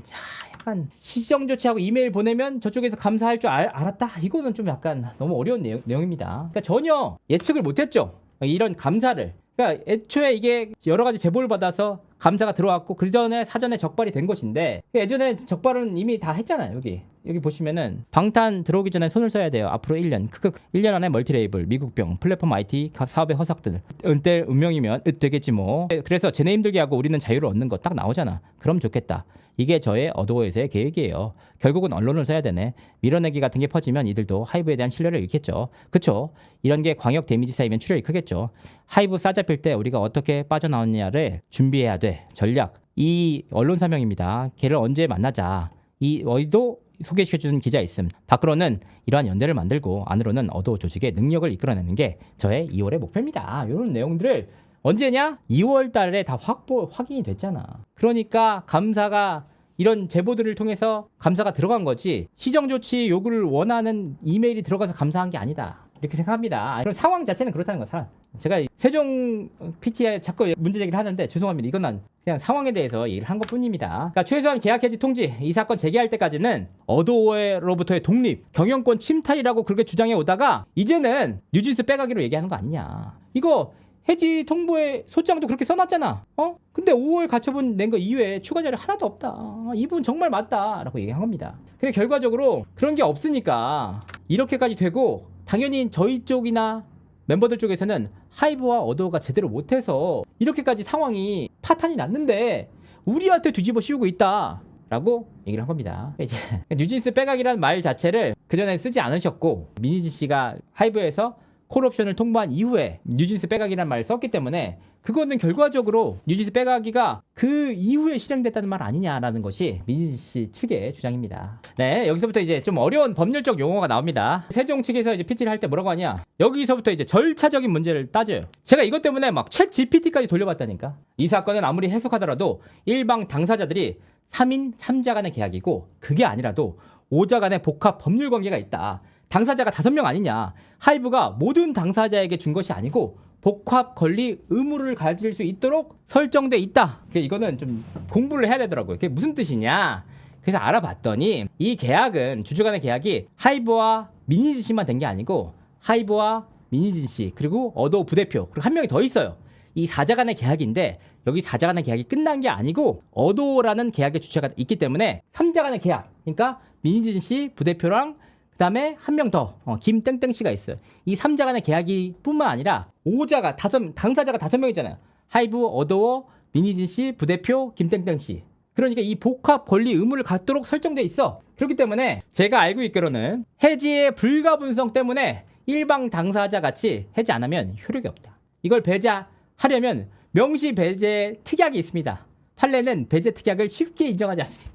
약간 시정 조치하고 이메일 보내면 저쪽에서 감사할 줄 알았다, 이거는 좀 약간 너무 어려운 내용입니다. 그러니까 전혀 예측을 못했죠, 이런 감사를. 그러니까 애초에 이게 여러 가지 제보를 받아서 감사가 들어왔고 그 전에 사전에 적발이 된 것인데, 예전에 적발은 이미 다 했잖아요. 여기 보시면은 방탄 들어오기 전에 손을 써야 돼요. 앞으로 1년. 1년 안에 멀티레이블, 미국병, 플랫폼 IT 각 사업의 허석들. 은때 운명이면 되겠지 뭐. 그래서 쟤네 힘들게 하고 우리는 자유를 얻는 거 딱 나오잖아. 그럼 좋겠다. 이게 저의 어도에서의 계획이에요. 결국은 언론을 써야 되네. 밀어내기 같은 게 퍼지면 이들도 하이브에 대한 신뢰를 잃겠죠. 그쵸? 이런 게 광역 데미지 쌓이면 출혈이 크겠죠. 하이브 싸잡힐 때 우리가 어떻게 빠져나오느냐를 준비해야 돼. 전략. 이 언론 사명입니다. 걔를 언제 만나자. 이 어디도 소개시켜주는 기자 있음. 밖으로는 이러한 연대를 만들고 안으로는 어도 조직의 능력을 이끌어내는 게 저의 2월의 목표입니다. 이런 내용들을 언제냐? 2월 달에 다 확인이 됐잖아. 그러니까 감사가 이런 제보들을 통해서 감사가 들어간 거지, 시정조치 요구를 원하는 이메일이 들어가서 감사한 게 아니다, 이렇게 생각합니다. 그럼 상황 자체는 그렇다는 거야. 제가 세종 PT에 자꾸 문제 제기를 하는데 죄송합니다. 이건 그냥 상황에 대해서 얘기를 한 것뿐입니다. 그러니까 최소한 계약 해지 통지, 이 사건 제기할 때까지는 어도로부터의 독립, 경영권 침탈이라고 그렇게 주장해 오다가 이제는 뉴진스 빼가기로 얘기하는 거 아니냐. 이거 해지 통보에 소장도 그렇게 써놨잖아. 근데 5월 가처분 낸 거 이외에 추가 자료 하나도 없다. 이분 정말 맞다 라고 얘기한 겁니다. 근데 결과적으로 그런 게 없으니까 이렇게까지 되고, 당연히 저희 쪽이나 멤버들 쪽에서는 하이브와 어도어가 제대로 못해서 이렇게까지 상황이 파탄이 났는데 우리한테 뒤집어 씌우고 있다 라고 얘기를 한 겁니다. 이제 뉴진스 빼각이라는 말 자체를 그전에 쓰지 않으셨고 미니진 씨가 하이브에서 콜옵션을 통보한 이후에 뉴진스 빼각이라는 말을 썼기 때문에 그거는 결과적으로 뉴진스 빼각이가 그 이후에 실행됐다는 말 아니냐라는 것이 미니진 씨 측의 주장입니다. 네, 여기서부터 이제 좀 어려운 법률적 용어가 나옵니다. 세종 측에서 이제 PT를 할 때 뭐라고 하냐, 여기서부터 이제 절차적인 문제를 따져요. 제가 이것 때문에 막 챗 GPT까지 돌려봤다니까. 이 사건은 아무리 해석하더라도 일방 당사자들이 3인 3자 간의 계약이고 그게 아니라도 5자 간의 복합 법률 관계가 있다. 당사자가 5명 아니냐. 하이브가 모든 당사자에게 준 것이 아니고 복합 권리 의무를 가질 수 있도록 설정돼 있다. 이거는 좀 공부를 해야 되더라고요. 그게 무슨 뜻이냐. 그래서 알아봤더니 이 계약은 주주 간의 계약이 하이브와 미니진 씨만 된 게 아니고 하이브와 미니진 씨 그리고 어도어 부대표 그리고 한 명이 더 있어요. 이 4자 간의 계약인데 여기 4자 간의 계약이 끝난 게 아니고 어도어라는 계약의 주체가 있기 때문에 3자 간의 계약, 그러니까 미니진 씨 부대표랑 그 다음에 한 명 더 김땡땡 씨가 있어요. 이 3자 간의 계약이 뿐만 아니라 5자가 당사자가 5명이잖아요. 하이브, 어도어, 미니진 씨, 부대표, 김땡땡 씨. 그러니까 이 복합 권리 의무를 갖도록 설정돼 있어. 그렇기 때문에 제가 알고 있기로는 해지의 불가분성 때문에 일방 당사자 같이 해지 안 하면 효력이 없다. 이걸 배제하려면 명시 배제 특약이 있습니다. 판례는 배제 특약을 쉽게 인정하지 않습니다.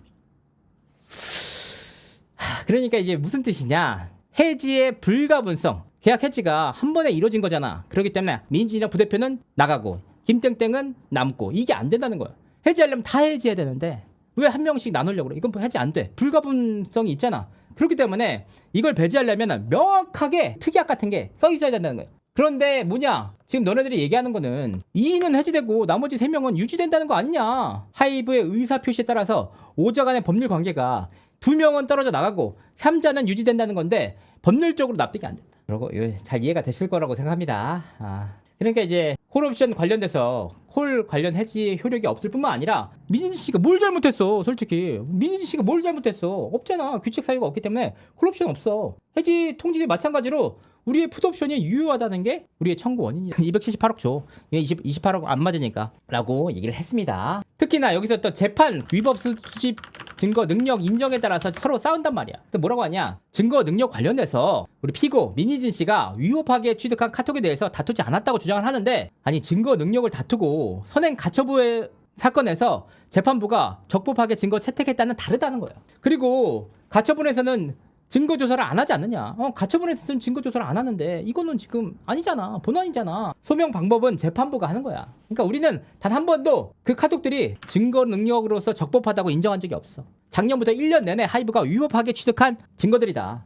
그러니까 이제 무슨 뜻이냐, 해지의 불가분성, 계약 해지가 한 번에 이루어진 거잖아. 그렇기 때문에 민진이나 부대표는 나가고 김땡땡은 남고 이게 안 된다는 거야. 해지하려면 다 해지해야 되는데 왜 한 명씩 나누려고 그래? 이건 해지 안 돼. 불가분성이 있잖아. 그렇기 때문에 이걸 배제하려면 명확하게 특약 같은 게 써 있어야 된다는 거예요. 그런데 뭐냐, 지금 너네들이 얘기하는 거는 2인은 해지되고 나머지 3명은 유지된다는 거 아니냐. 하이브의 의사표시에 따라서 5자 간의 법률 관계가 2명은 떨어져 나가고 3자는 유지된다는 건데 법률적으로 납득이 안 된다. 그리고 잘 이해가 됐을 거라고 생각합니다. 그러니까 이제 콜옵션 관련돼서 콜 관련 해지 효력이 없을 뿐만 아니라 민희진 씨가 뭘 잘못했어. 솔직히 민희진 씨가 뭘 잘못했어. 없잖아. 규칙 사유가 없기 때문에 콜옵션 없어. 해지 통지도 마찬가지로 우리의 풋옵션이 유효하다는 게 우리의 청구 원인이야. 278억 줘. 28억 안 맞으니까 라고 얘기를 했습니다. 특히나 여기서 또 재판 위법 수집 증거 능력 인정에 따라서 서로 싸운단 말이야. 근데 뭐라고 하냐, 증거 능력 관련해서 우리 피고 민희진 씨가 위법하게 취득한 카톡에 대해서 다투지 않았다고 주장을 하는데, 아니 증거 능력을 다투고 선행 가처분의 사건에서 재판부가 적법하게 증거 채택했다는 다르다는 거예요. 그리고 가처분에서는 증거 조사를 안 하지 않느냐. 가처분에서는 증거 조사를 안 하는데 이거는 지금 아니잖아. 본안이잖아. 소명 방법은 재판부가 하는 거야. 그러니까 우리는 단 한 번도 그 카톡들이 증거 능력으로서 적법하다고 인정한 적이 없어. 작년부터 1년 내내 하이브가 위법하게 취득한 증거들이다.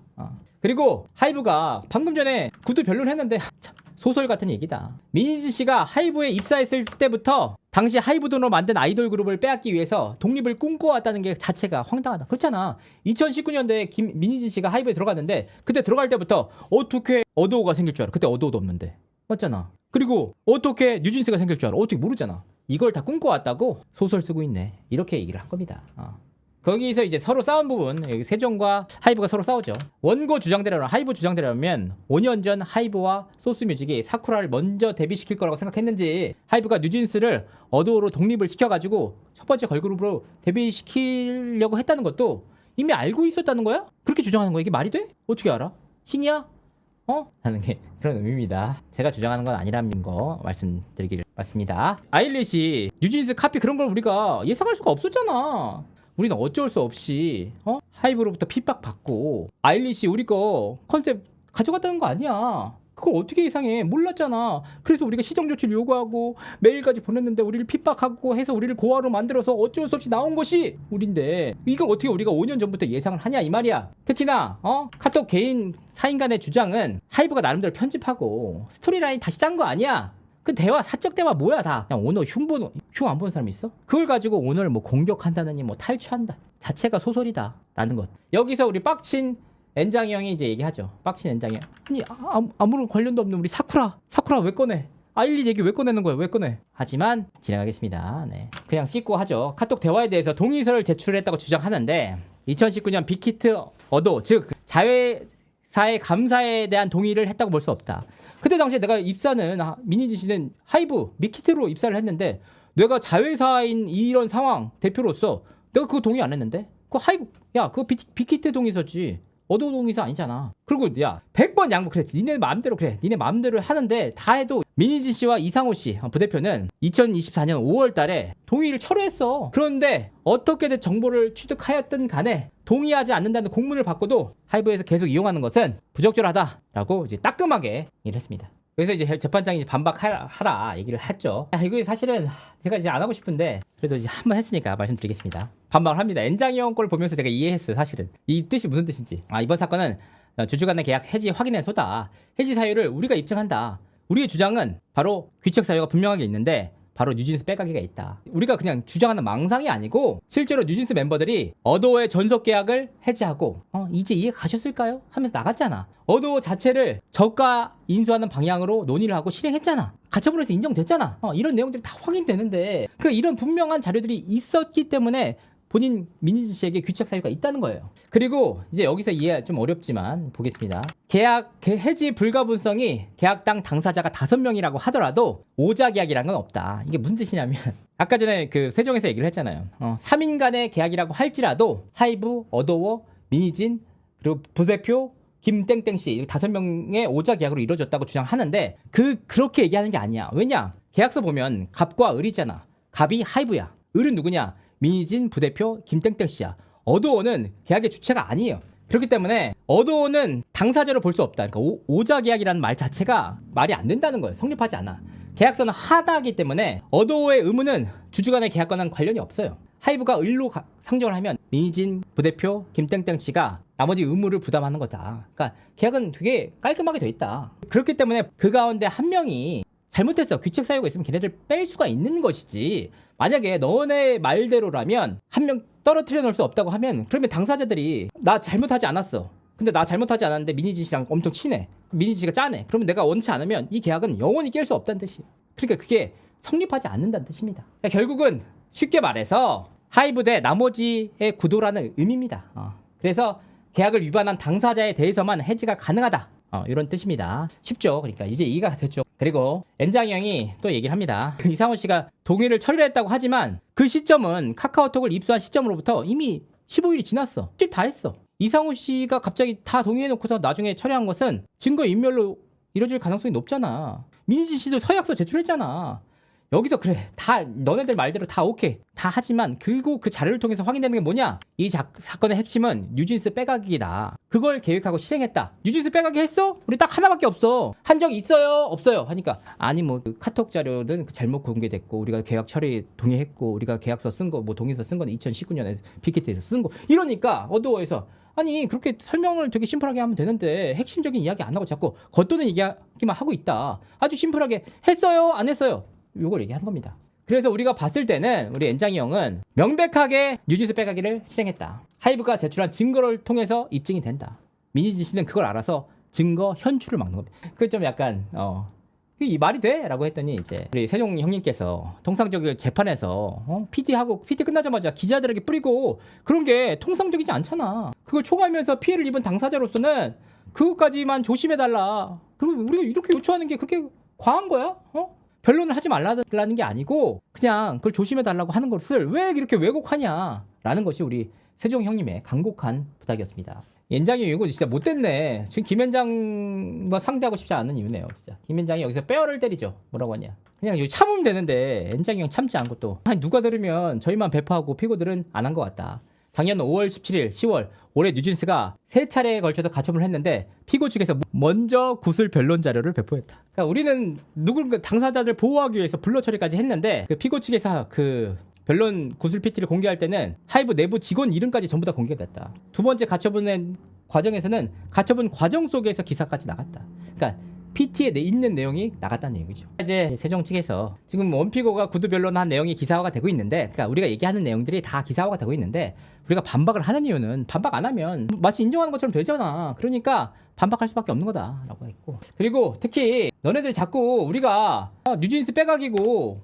그리고 하이브가 방금 전에 구두 변론을 했는데 참 소설 같은 얘기다. 민희진 씨가 하이브에 입사했을 때부터 당시 하이브 돈으로 만든 아이돌 그룹을 빼앗기 위해서 독립을 꿈꿔왔다는 게 자체가 황당하다. 그렇잖아. 2019년도에 민희진 씨가 하이브에 들어갔는데 그때 들어갈 때부터 어떻게 어도어가 생길 줄 알아. 그때 어도어도 없는데. 맞잖아. 그리고 어떻게 뉴진스가 생길 줄 알아. 어떻게 모르잖아. 이걸 다 꿈꿔왔다고 소설 쓰고 있네. 이렇게 얘기를 한 겁니다. 거기서 이제 서로 싸운 부분, 여기 세종과 하이브가 서로 싸우죠. 원고 주장대로는, 하이브 주장대로면 5년 전 하이브와 소스뮤직이 사쿠라를 먼저 데뷔시킬 거라고 생각했는지 하이브가 뉴진스를 어도어로 독립을 시켜가지고 첫 번째 걸그룹으로 데뷔시키려고 했다는 것도 이미 알고 있었다는 거야? 그렇게 주장하는 거야? 이게 말이 돼? 어떻게 알아? 신이야? 하는 게 그런 의미입니다. 제가 주장하는 건 아니라는 거 말씀드리길 맞습니다. 아일리시 뉴진스 카피 그런 걸 우리가 예상할 수가 없었잖아. 우리는 어쩔 수 없이 하이브로부터 핍박받고 아일리시 우리 거 컨셉 가져갔다는 거 아니야. 그걸 어떻게 예상해. 몰랐잖아. 그래서 우리가 시정조치를 요구하고 메일까지 보냈는데 우리를 핍박하고 해서 우리를 고아로 만들어서 어쩔 수 없이 나온 것이 우린데 이걸 어떻게 우리가 5년 전부터 예상을 하냐 이 말이야. 특히나 카톡 개인 사인 간의 주장은 하이브가 나름대로 편집하고 스토리라인 다시 짠 거 아니야. 그 대화, 사적 대화 뭐야 다. 그냥 오늘 흉 안 보는 사람 있어? 그걸 가지고 오늘 뭐 공격한다느니 뭐 탈취한다. 자체가 소설이다. 라는 것. 여기서 우리 빡친 엔장이 형이 이제 얘기하죠. 빡친 엔장이 형. 아니 아무런 관련도 없는 우리 사쿠라 왜 꺼내? 아일리 얘기 왜 꺼내는 거야? 왜 꺼내? 하지만 진행하겠습니다. 네. 그냥 씻고 하죠. 카톡 대화에 대해서 동의서를 제출했다고 주장하는데 2019년 빅히트 어도 즉 자회 사의 감사에 대한 동의를 했다고 볼 수 없다. 그때 당시에 내가 입사는 민희진 씨는 하이브 믹키트로 입사를 했는데 내가 자회사인 이런 상황 대표로서 내가 그거 동의 안 했는데 그거 하이브 야 그거 빅히트 동의서지 어도 동의서 아니잖아. 그리고 야 100번 양보 그래 니네 마음대로 그래 니네 마음대로 하는데 다 해도 민희진 씨와 이상호 씨 부대표는 2024년 5월 달에 동의를 철회했어. 그런데 어떻게든 정보를 취득하였든 간에 동의하지 않는다는 공문을 받고도 하이브에서 계속 이용하는 것은 부적절하다라고 이제 따끔하게 얘기를 했습니다. 그래서 이제 재판장이 이제 반박하라 얘기를 했죠. 이거 사실은 제가 이제 안 하고 싶은데 그래도 이제 한번 했으니까 말씀드리겠습니다. 반박을 합니다. 엔장이 형 걸 보면서 제가 이해했어요. 사실은 이 뜻이 무슨 뜻인지. 이번 사건은 주주간의 계약 해지 확인의 소다. 해지 사유를 우리가 입증한다. 우리의 주장은 바로 귀책 사유가 분명하게 있는데 바로 뉴진스 빼가기가 있다. 우리가 그냥 주장하는 망상이 아니고 실제로 뉴진스 멤버들이 어도어의 전속 계약을 해지하고 이제 이해 가셨을까요? 하면서 나갔잖아. 어도어 자체를 저가 인수하는 방향으로 논의를 하고 실행했잖아. 가처분에서 인정됐잖아. 이런 내용들이 다 확인되는데 이런 분명한 자료들이 있었기 때문에 본인 민희진 씨에게 귀책 사유가 있다는 거예요. 그리고 이제 여기서 이해 좀 어렵지만 보겠습니다. 계약 해지 불가분성이 계약당 당사자가 5명이라고 하더라도 오자 계약이란 건 없다. 이게 무슨 뜻이냐면 아까 전에 그 세종에서 얘기를 했잖아요. 3인 간의 계약이라고 할지라도 하이브, 어도어, 민희진 그리고 부대표 김땡땡 씨 5명의 오자 계약으로 이루어졌다고 주장하는데 그렇게 얘기하는 게 아니야. 왜냐? 계약서 보면 갑과 을이잖아. 갑이 하이브야. 을은 누구냐? 민희진 부대표 김땡땡 씨야. 어도어는 계약의 주체가 아니에요. 그렇기 때문에 어도어는 당사자로 볼 수 없다. 그러니까 오자 계약이라는 말 자체가 말이 안 된다는 거예요. 성립하지 않아. 계약서는 하다하기 때문에 어도어의 의무는 주주간의 계약과는 관련이 없어요. 하이브가 을로 상정을 하면 민희진 부대표 김땡땡 씨가 나머지 의무를 부담하는 거다. 그러니까 계약은 되게 깔끔하게 돼 있다. 그렇기 때문에 그 가운데 한 명이 잘못했어. 귀책 사유가 있으면 걔네들 뺄 수가 있는 것이지. 만약에 너네 말대로라면 한 명 떨어뜨려 놓을 수 없다고 하면 그러면 당사자들이 나 잘못하지 않았어. 근데 나 잘못하지 않았는데 민희진 씨랑 엄청 친해. 민희진 씨가 짜네. 그러면 내가 원치 않으면 이 계약은 영원히 깰 수 없다는 뜻이에요. 그러니까 그게 성립하지 않는다는 뜻입니다. 그러니까 결국은 쉽게 말해서 하이브 대 나머지의 구도라는 의미입니다. 그래서 계약을 위반한 당사자에 대해서만 해지가 가능하다. 이런 뜻입니다. 쉽죠. 그러니까 이제 이해가 됐죠. 그리고 M장이 형이 또 얘기를 합니다. 이상호 씨가 동의를 처리했다고 하지만 그 시점은 카카오톡을 입수한 시점으로부터 이미 15일이 지났어. 다 했어. 이상호 씨가 갑자기 다 동의해놓고서 나중에 처리한 것은 증거인멸로 이루어질 가능성이 높잖아. 민희진 씨도 서약서 제출했잖아. 여기서 그래 다 너네들 말대로 다 오케이 다 하지만 그리고 그 자료를 통해서 확인되는 게 뭐냐? 이 사건의 핵심은 뉴진스 빼가기다. 그걸 계획하고 실행했다. 뉴진스 빼가기 했어? 우리 딱 하나밖에 없어. 한 적 있어요? 없어요? 하니까 아니 그 카톡 자료는 잘못 공개됐고 우리가 계약 처리 동의했고 우리가 계약서 쓴 거 동의서 쓴 거는 2019년에 빅히트에서 쓴 거 이러니까 어두워에서 아니 그렇게 설명을 되게 심플하게 하면 되는데 핵심적인 이야기 안 하고 자꾸 겉도는 얘기만 하고 있다. 아주 심플하게 했어요? 안 했어요? 요걸 얘기한 겁니다. 그래서 우리가 봤을 때는 우리 엔장이 형은 명백하게 뉴진스 빼가기를 실행했다. 하이브가 제출한 증거를 통해서 입증이 된다. 민희진 씨는 그걸 알아서 증거 현출을 막는 겁니다. 그 좀 약간 이 말이 돼? 라고 했더니 이제 우리 세종 형님께서 통상적인 재판에서 PT 끝나자마자 기자들에게 뿌리고 그런 게 통상적이지 않잖아. 그걸 초과하면서 피해를 입은 당사자로서는 그것까지만 조심해달라. 그리고 우리가 이렇게 요청하는 게 그렇게 과한 거야? 변론을 하지 말라는 게 아니고 그냥 그걸 조심해달라고 하는 것을 왜 이렇게 왜곡하냐라는 것이 우리 세종 형님의 간곡한 부탁이었습니다. 엔장이 이거 진짜 못됐네. 지금 김현장과 상대하고 싶지 않은 이유네요. 진짜 김현장이 여기서 뼈를 때리죠. 뭐라고 하냐. 그냥 여기 참으면 되는데 엔장이 형 참지 않고 또 누가 들으면 저희만 배포하고 피고들은 안 한 것 같다. 작년 5월 17일, 10월 올해 뉴진스가 3차례에 걸쳐서 가처분을 했는데 피고 측에서 먼저 구술 변론 자료를 배포했다. 그러니까 우리는 누군가 당사자들 보호하기 위해서 불러 처리까지 했는데 그 피고 측에서 그 변론 구술 PT를 공개할 때는 하이브 내부 직원 이름까지 전부 다 공개됐다. 두 번째 가처분의 과정에서는 가처분 과정 속에서 기사까지 나갔다. 그러니까 PT에 있는 내용이 나갔다는 얘기죠. 이제 세종 측에서 지금 원피고가 구두 변론한 내용이 기사화가 되고 있는데, 그러니까 우리가 얘기하는 내용들이 다 기사화가 되고 있는데 우리가 반박을 하는 이유는 반박 안 하면 마치 인정하는 것처럼 되잖아. 그러니까 반박할 수밖에 없는 거다라고 했고, 그리고 특히 너네들 자꾸 우리가 뉴진스 빼가기고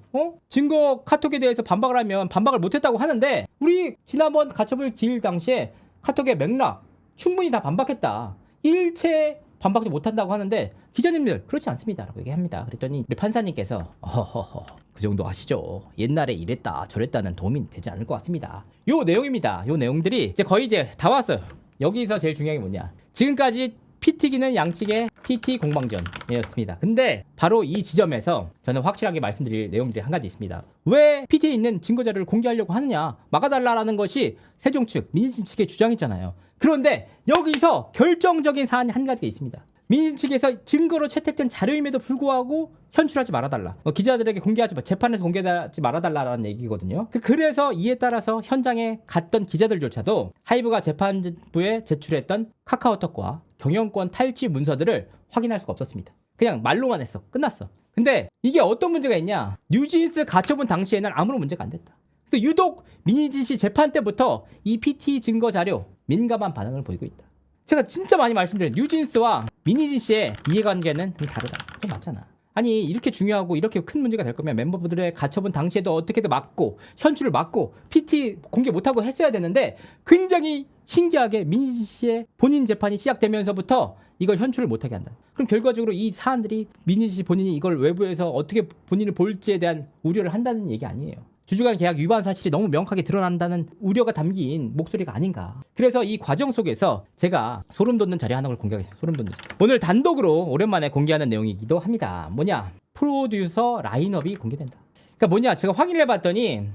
증거 카톡에 대해서 반박을 하면 반박을 못했다고 하는데 우리 지난번 가처분 기일 당시에 카톡의 맥락 충분히 다 반박했다. 일체 반박도 못한다고 하는데 기자님들 그렇지 않습니다 라고 얘기합니다. 그랬더니 우리 판사님께서 허허허 그 정도 아시죠? 옛날에 이랬다 저랬다는 도움이 되지 않을 것 같습니다. 요 내용입니다. 요 내용들이 이제 거의 다 왔어요. 여기서 제일 중요한 게 뭐냐, 지금까지 PT기는 양측의 PT 공방전이었습니다. 근데 바로 이 지점에서 저는 확실하게 말씀드릴 내용들이 한 가지 있습니다. 왜 PT에 있는 증거자료를 공개하려고 하느냐, 막아달라는 것이 세종 측, 민진 측의 주장이잖아요. 그런데 여기서 결정적인 사안이 한 가지가 있습니다. 민진 측에서 증거로 채택된 자료임에도 불구하고 현출하지 말아달라, 기자들에게 공개하지 마, 재판에서 공개하지 말아달라라는 얘기거든요. 그래서 이에 따라서 현장에 갔던 기자들조차도 하이브가 재판부에 제출했던 카카오톡과 경영권 탈취 문서들을 확인할 수가 없었습니다. 그냥 말로만 했어. 끝났어. 근데 이게 어떤 문제가 있냐, 뉴진스 가처분 당시에는 아무런 문제가 안 됐다. 근데 유독 민희진 씨 재판 때부터 이 PT 증거 자료 민감한 반응을 보이고 있다. 제가 진짜 많이 말씀드린 뉴진스와 민희진 씨의 이해관계는 다르다. 그게 맞잖아. 아니 이렇게 중요하고 이렇게 큰 문제가 될 거면 멤버들의 가처분 당시에도 어떻게든 막고 현출을 막고 PT 공개 못하고 했어야 되는데, 굉장히 신기하게 민희진 씨의 본인 재판이 시작되면서부터 이걸 현출을 못하게 한다. 그럼 결과적으로 이 사안들이 민희진 씨 본인이 이걸 외부에서 어떻게 본인을 볼지에 대한 우려를 한다는 얘기 아니에요. 주주간 계약 위반 사실이 너무 명확하게 드러난다는 우려가 담긴 목소리가 아닌가. 그래서 이 과정 속에서 제가 소름 돋는 자료 하나를 공개하겠습니다. 소름 돋는 자료. 오늘 단독으로 오랜만에 공개하는 내용이기도 합니다. 뭐냐, 프로듀서 라인업이 공개된다. 그러니까 뭐냐, 제가 확인을 해봤더니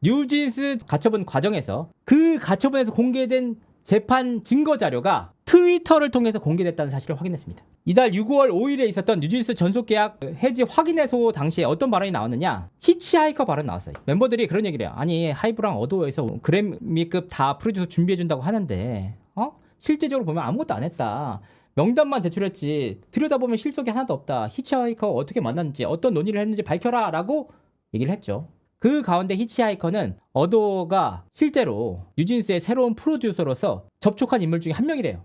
뉴진스 가처분 과정에서 그 가처분에서 공개된 재판 증거 자료가 트위터를 통해서 공개됐다는 사실을 확인했습니다. 이달 6월 5일에 있었던 뉴진스 전속계약 해지 확인해소 당시에 어떤 발언이 나왔느냐, 히치하이커 발언 나왔어요. 멤버들이 그런 얘기를 해요. 아니 하이브랑 어도에서 그래미급 다 프로듀서 준비해준다고 하는데 실제적으로 보면 아무것도 안 했다, 명단만 제출했지 들여다보면 실속이 하나도 없다, 히치하이커 어떻게 만났는지 어떤 논의를 했는지 밝혀라 라고 얘기를 했죠. 그 가운데 히치하이커는 어도가 실제로 뉴진스의 새로운 프로듀서로서 접촉한 인물 중에 한 명이래요.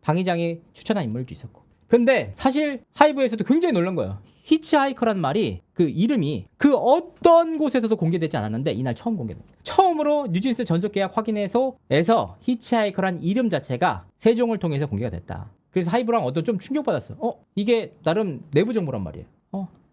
방 의장이 추천한 인물도 있었고. 근데 사실 하이브에서도 굉장히 놀란 거예요. 히치하이커란 말이, 그 이름이 그 어떤 곳에서도 공개되지 않았는데 이날 처음 공개됩니다. 처음으로 뉴진스 전속계약 확인해서에서 히치하이커란 이름 자체가 세종을 통해서 공개가 됐다. 그래서 하이브랑 어도 좀 충격받았어. 이게 나름 내부 정보란 말이에요.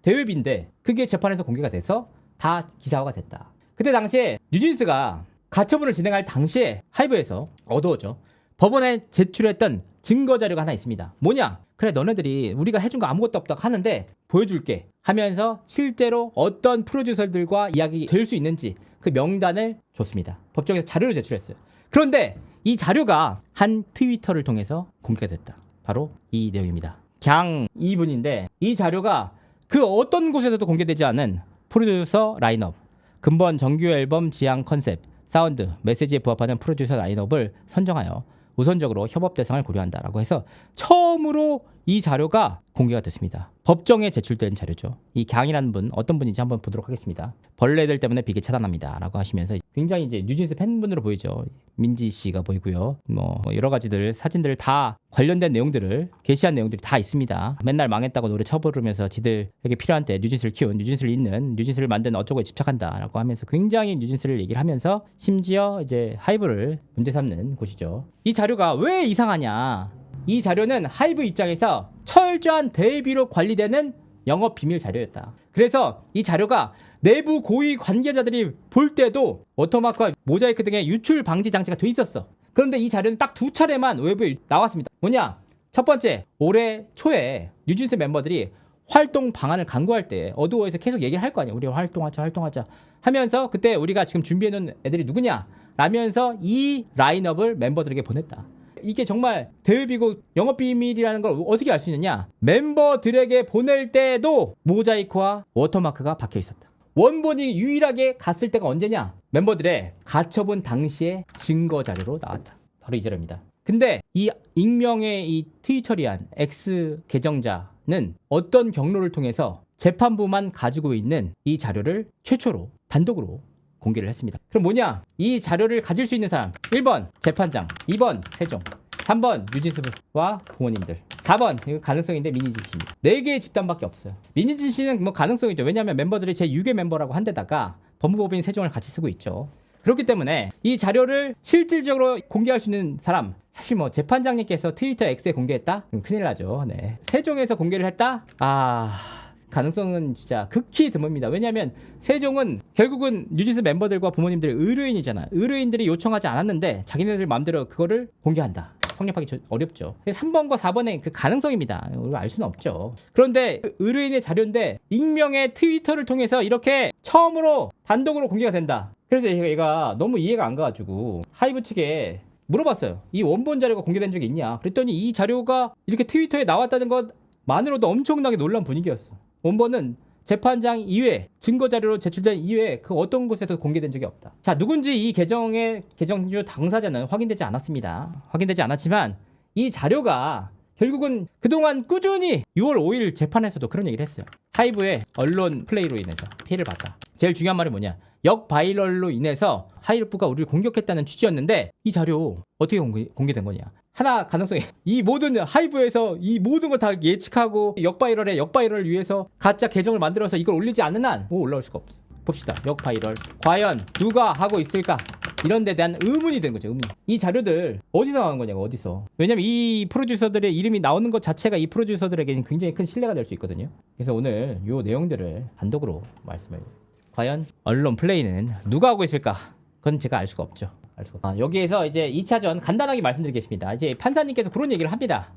대외비인데 그게 재판에서 공개가 돼서 다 기사화가 됐다. 그때 당시에 뉴진스가 가처분을 진행할 당시에 하이브에서 어두웠죠. 법원에 제출했던 증거 자료가 하나 있습니다. 뭐냐? 그래 너네들이 우리가 해준 거 아무것도 없다고 하는데 보여줄게 하면서 실제로 어떤 프로듀서들과 이야기 될 수 있는지 그 명단을 줬습니다. 법정에서 자료를 제출했어요. 그런데 이 자료가 한 트위터를 통해서 공개가 됐다. 바로 이 내용입니다. 갱 이분인데 이 자료가 그 어떤 곳에서도 공개되지 않은 프로듀서 라인업, 근본 정규 앨범 지향 컨셉, 사운드, 메시지에 부합하는 프로듀서 라인업을 선정하여 우선적으로 협업 대상을 고려한다라고 해서 처음으로 이 자료가 공개가 됐습니다. 법정에 제출된 자료죠. 이 강이라는 분 어떤 분인지 한번 보도록 하겠습니다. 벌레들 때문에 비계 차단합니다라고 하시면서 굉장히 이제 뉴진스 팬분으로 보이죠. 민지 씨가 보이고요. 뭐 여러 가지들 사진들 다 관련된 내용들을 게시한 내용들이 다 있습니다. 맨날 망했다고 노래 쳐부르면서 지들에게 필요한 때 뉴진스를 키운, 뉴진스를 잇는, 뉴진스를 만든 어쩌고에 집착한다라고 하면서 굉장히 뉴진스를 얘기를 하면서 심지어 이제 하이브를 문제 삼는 곳이죠. 이 자료가 왜 이상하냐? 이 자료는 하이브 입장에서 철저한 대비로 관리되는 영업 비밀 자료였다. 그래서 이 자료가 내부 고위 관계자들이 볼 때도 워터마크와 모자이크 등의 유출 방지 장치가 돼 있었어. 그런데 이 자료는 딱 2차례만 외부에 나왔습니다. 뭐냐? 첫 번째, 올해 초에 뉴진스 멤버들이 활동 방안을 강구할 때 어두워에서 계속 얘기를 할 거 아니야. 우리 활동하자 하면서 그때 우리가 지금 준비해놓은 애들이 누구냐 라면서 이 라인업을 멤버들에게 보냈다. 이게 정말 대외비고 영업비밀이라는 걸 어떻게 알 수 있느냐? 멤버들에게 보낼 때도 모자이크와 워터마크가 박혀 있었다. 원본이 유일하게 갔을 때가 언제냐? 멤버들의 가처분 당시에 증거 자료로 나왔다. 바로 이 자료입니다. 근데 이 익명의 이 트위터리안 X 계정자는 어떤 경로를 통해서 재판부만 가지고 있는 이 자료를 최초로 단독으로 공개를 했습니다. 그럼 뭐냐? 이 자료를 가질 수 있는 사람 1번 재판장, 2번 세종, 3번 뉴진스와 부모님들, 4번 이거 가능성인데 민희진 씨입니다. 4개의 집단밖에 없어요. 민희진 씨는 뭐 가능성이죠. 왜냐하면 멤버들이 제 6의 멤버라고 한 데다가 법무법인 세종을 같이 쓰고 있죠. 그렇기 때문에 이 자료를 실질적으로 공개할 수 있는 사람, 사실 뭐 재판장님께서 트위터 X에 공개했다? 그럼 큰일 나죠. 네. 세종에서 공개를 했다? 가능성은 진짜 극히 드뭅니다. 왜냐하면 세종은 결국은 뉴진스 멤버들과 부모님들의 의뢰인이잖아. 의뢰인들이 요청하지 않았는데 자기네들 마음대로 그거를 공개한다. 성립하기 어렵죠. 3번과 4번의 그 가능성입니다. 우리가 알 수는 없죠. 그런데 의뢰인의 자료인데 익명의 트위터를 통해서 이렇게 처음으로 단독으로 공개가 된다. 그래서 얘가 너무 이해가 안 가가지고 하이브 측에 물어봤어요. 이 원본 자료가 공개된 적이 있냐? 그랬더니 이 자료가 이렇게 트위터에 나왔다는 것만으로도 엄청나게 놀란 분위기였어. 원본은 재판장 이외 증거 자료로 제출된 이외에 그 어떤 곳에도 공개된 적이 없다. 자, 누군지 이 계정의 계정주 당사자는 확인되지 않았습니다. 확인되지 않았지만 이 자료가 결국은 그동안 꾸준히 6월 5일 재판에서도 그런 얘기를 했어요. 하이브의 언론 플레이로 인해서 피해를 봤다. 제일 중요한 말이 뭐냐? 역바이럴로 인해서 하이브가 우리를 공격했다는 취지였는데 이 자료 어떻게 공개된 거냐? 하나 가능성이 이 모든 하이브에서 이 모든 걸 다 예측하고 역바이럴을 위해서 가짜 계정을 만들어서 이걸 올리지 않는 한 올라올 수가 없어. 봅시다. 역바이럴 과연 누가 하고 있을까? 이런 데 대한 의문이 된 거죠. 의문. 이 자료들 어디서 나오는 거냐고. 어디서. 왜냐면 이 프로듀서들의 이름이 나오는 것 자체가 이 프로듀서들에게는 굉장히 큰 신뢰가 될 수 있거든요. 그래서 오늘 이 내용들을 단독으로 말씀을. 과연 언론 플레이는 누가 하고 있을까? 그건 제가 알 수가 없죠. 여기에서 이제 2차전 간단하게 말씀드리겠습니다. 이제 판사님께서 그런 얘기를 합니다.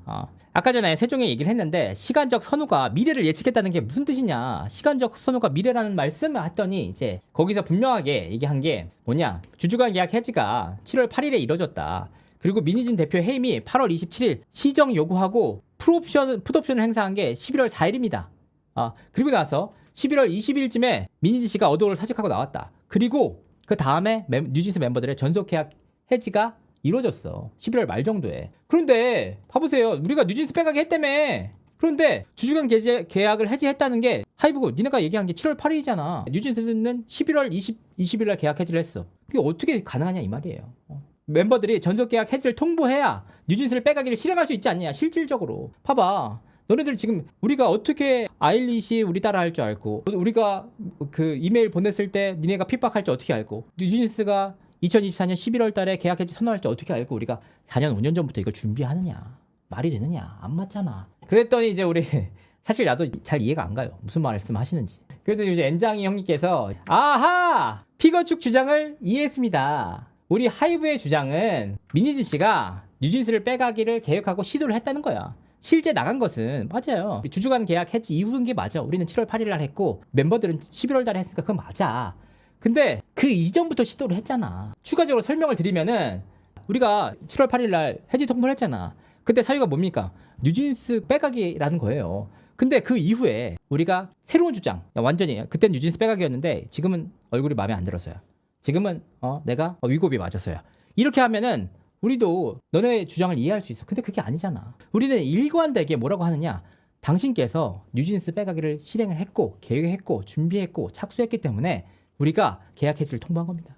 아까 전에 세종의 얘기를 했는데 시간적 선호가 미래를 예측했다는 게 무슨 뜻이냐? 시간적 선호가 미래라는 말씀을 했더니 이제 거기서 분명하게 얘기한 게 뭐냐? 주주간 계약 해지가 7월 8일에 이뤄졌다. 그리고 민희진 대표 해임이 8월 27일 시정 요구하고 풋옵션을 행사한 게 11월 4일입니다. 그리고 나서 11월 20일쯤에 민희진 씨가 어도를 사직하고 나왔다. 그리고 그 다음에 뉴진스 멤버들의 전속 계약 해지가 이루어졌어. 11월 말 정도에. 그런데 봐보세요. 우리가 뉴진스 빼가기 했다며. 그런데 주주간 계약을 해지했다는 게 하이브고 니네가 얘기한 게 7월 8일이잖아. 뉴진스는 11월 20일 날 계약 해지를 했어. 그게 어떻게 가능하냐 이 말이에요. 멤버들이 전속 계약 해지를 통보해야 뉴진스를 빼가기를 실행할 수 있지 않냐. 실질적으로. 봐봐. 너네들 지금 우리가 어떻게 아일릿이 우리 따라 할 줄 알고 우리가 그 이메일 보냈을 때 니네가 핍박할 줄 어떻게 알고 뉴진스가 2024년 11월 달에 계약 해지 선언할 줄 어떻게 알고 우리가 4년 5년 전부터 이걸 준비하느냐. 말이 되느냐. 안 맞잖아. 그랬더니 이제 우리 사실 나도 잘 이해가 안 가요. 무슨 말씀 하시는지. 그래도 이제 엔장이 형님께서 아하! 피거 측 주장을 이해했습니다. 우리 하이브의 주장은 민희진 씨가 뉴진스를 빼가기를 계획하고 시도를 했다는 거야. 실제 나간 것은 맞아요. 주주간 계약 해지 이후인 게 맞아. 우리는 7월 8일 날 했고 멤버들은 11월 달에 했으니까 그건 맞아. 근데 그 이전부터 시도를 했잖아. 추가적으로 설명을 드리면은 우리가 7월 8일 날 해지 통보를 했잖아. 그때 사유가 뭡니까? 뉴진스 빼가기라는 거예요. 근데 그 이후에 우리가 새로운 주장, 완전히 그땐 뉴진스 빼가기였는데 지금은 얼굴이 마음에 안 들어서요. 지금은 내가 위고비 맞았어요. 이렇게 하면은 우리도 너네 주장을 이해할 수 있어. 근데 그게 아니잖아. 우리는 일관되게 뭐라고 하느냐. 당신께서 뉴진스 빼가기를 실행을 했고 계획했고 준비했고 착수했기 때문에 우리가 계약 해지를 통보한 겁니다.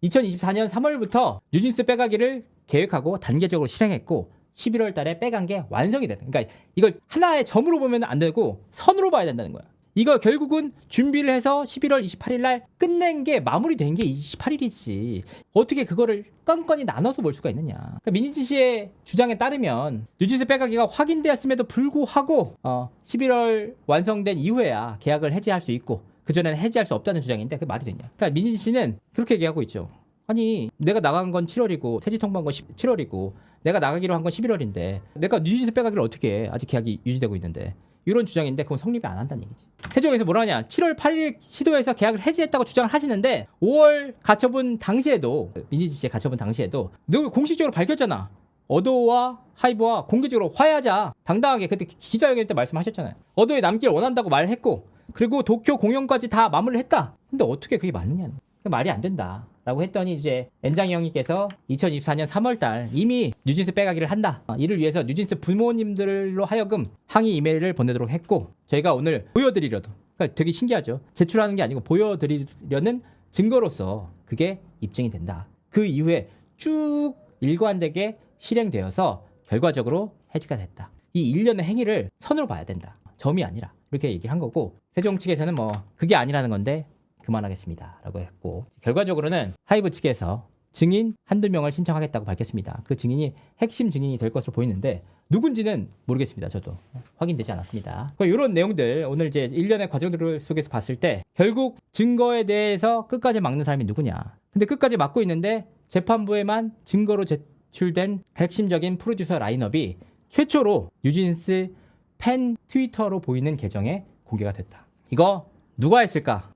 2024년 3월부터 뉴진스 빼가기를 계획하고 단계적으로 실행했고 11월 달에 빼간 게 완성이 됐다. 그러니까 이걸 하나의 점으로 보면 안 되고 선으로 봐야 된다는 거야. 이거 결국은 준비를 해서 11월 28일 날 끝낸 게 마무리된 게 28일이지. 어떻게 그거를 건건히 나눠서 볼 수가 있느냐. 그러니까 민희진 씨의 주장에 따르면 뉴진스 빼가기가 확인되었음에도 불구하고 11월 완성된 이후에야 계약을 해지할 수 있고 그전에는 해지할 수 없다는 주장인데 그게 말이 되냐. 그러니까 민희진 씨는 그렇게 얘기하고 있죠. 아니 내가 나간 건 7월이고 해지 통보한 건 7월이고 내가 나가기로 한 건 11월인데 내가 뉴진스 빼가기를 어떻게 해. 아직 계약이 유지되고 있는데. 이런 주장인데 그건 성립이 안 한다는 얘기지. 세종에서 뭐라 하냐. 7월 8일 시도해서 계약을 해지했다고 주장을 하시는데 5월 가처분 당시에도 민희진 씨의 가처분 당시에도 너 공식적으로 밝혔잖아. 어도와 하이브와 공개적으로 화해하자. 당당하게 그때 기자회견 때 말씀하셨잖아요. 어도에 남길 원한다고 말했고 그리고 도쿄 공연까지 다 마무리를 했다. 근데 어떻게 그게 맞느냐. 말이 안 된다. 라고 했더니 이제 엔장이 형님께서 2024년 3월달 이미 뉴진스 빼가기를 한다. 이를 위해서 뉴진스 부모님들로 하여금 항의 이메일을 보내도록 했고 저희가 오늘 보여드리려도 그러니까 되게 신기하죠. 제출하는 게 아니고 보여드리려는 증거로서 그게 입증이 된다. 그 이후에 쭉 일관되게 실행되어서 결과적으로 해지가 됐다. 이 일련의 행위를 선으로 봐야 된다. 점이 아니라 이렇게 얘기한 거고 세종 측에서는 뭐 그게 아니라는 건데 그만하겠습니다 라고 했고, 결과적으로는 하이브 측에서 증인 한두 명을 신청하겠다고 밝혔습니다. 그 증인이 핵심 증인이 될 것으로 보이는데 누군지는 모르겠습니다. 저도 확인되지 않았습니다. 이런 내용들 오늘 이제 일련의 과정들 속에서 봤을 때 결국 증거에 대해서 끝까지 막는 사람이 누구냐. 근데 끝까지 막고 있는데 재판부에만 증거로 제출된 핵심적인 프로듀서 라인업이 최초로 뉴진스 팬 트위터로 보이는 계정에 공개가 됐다. 이거 누가 했을까?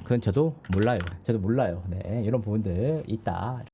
그건 저도 몰라요. 네, 이런 부분들 있다.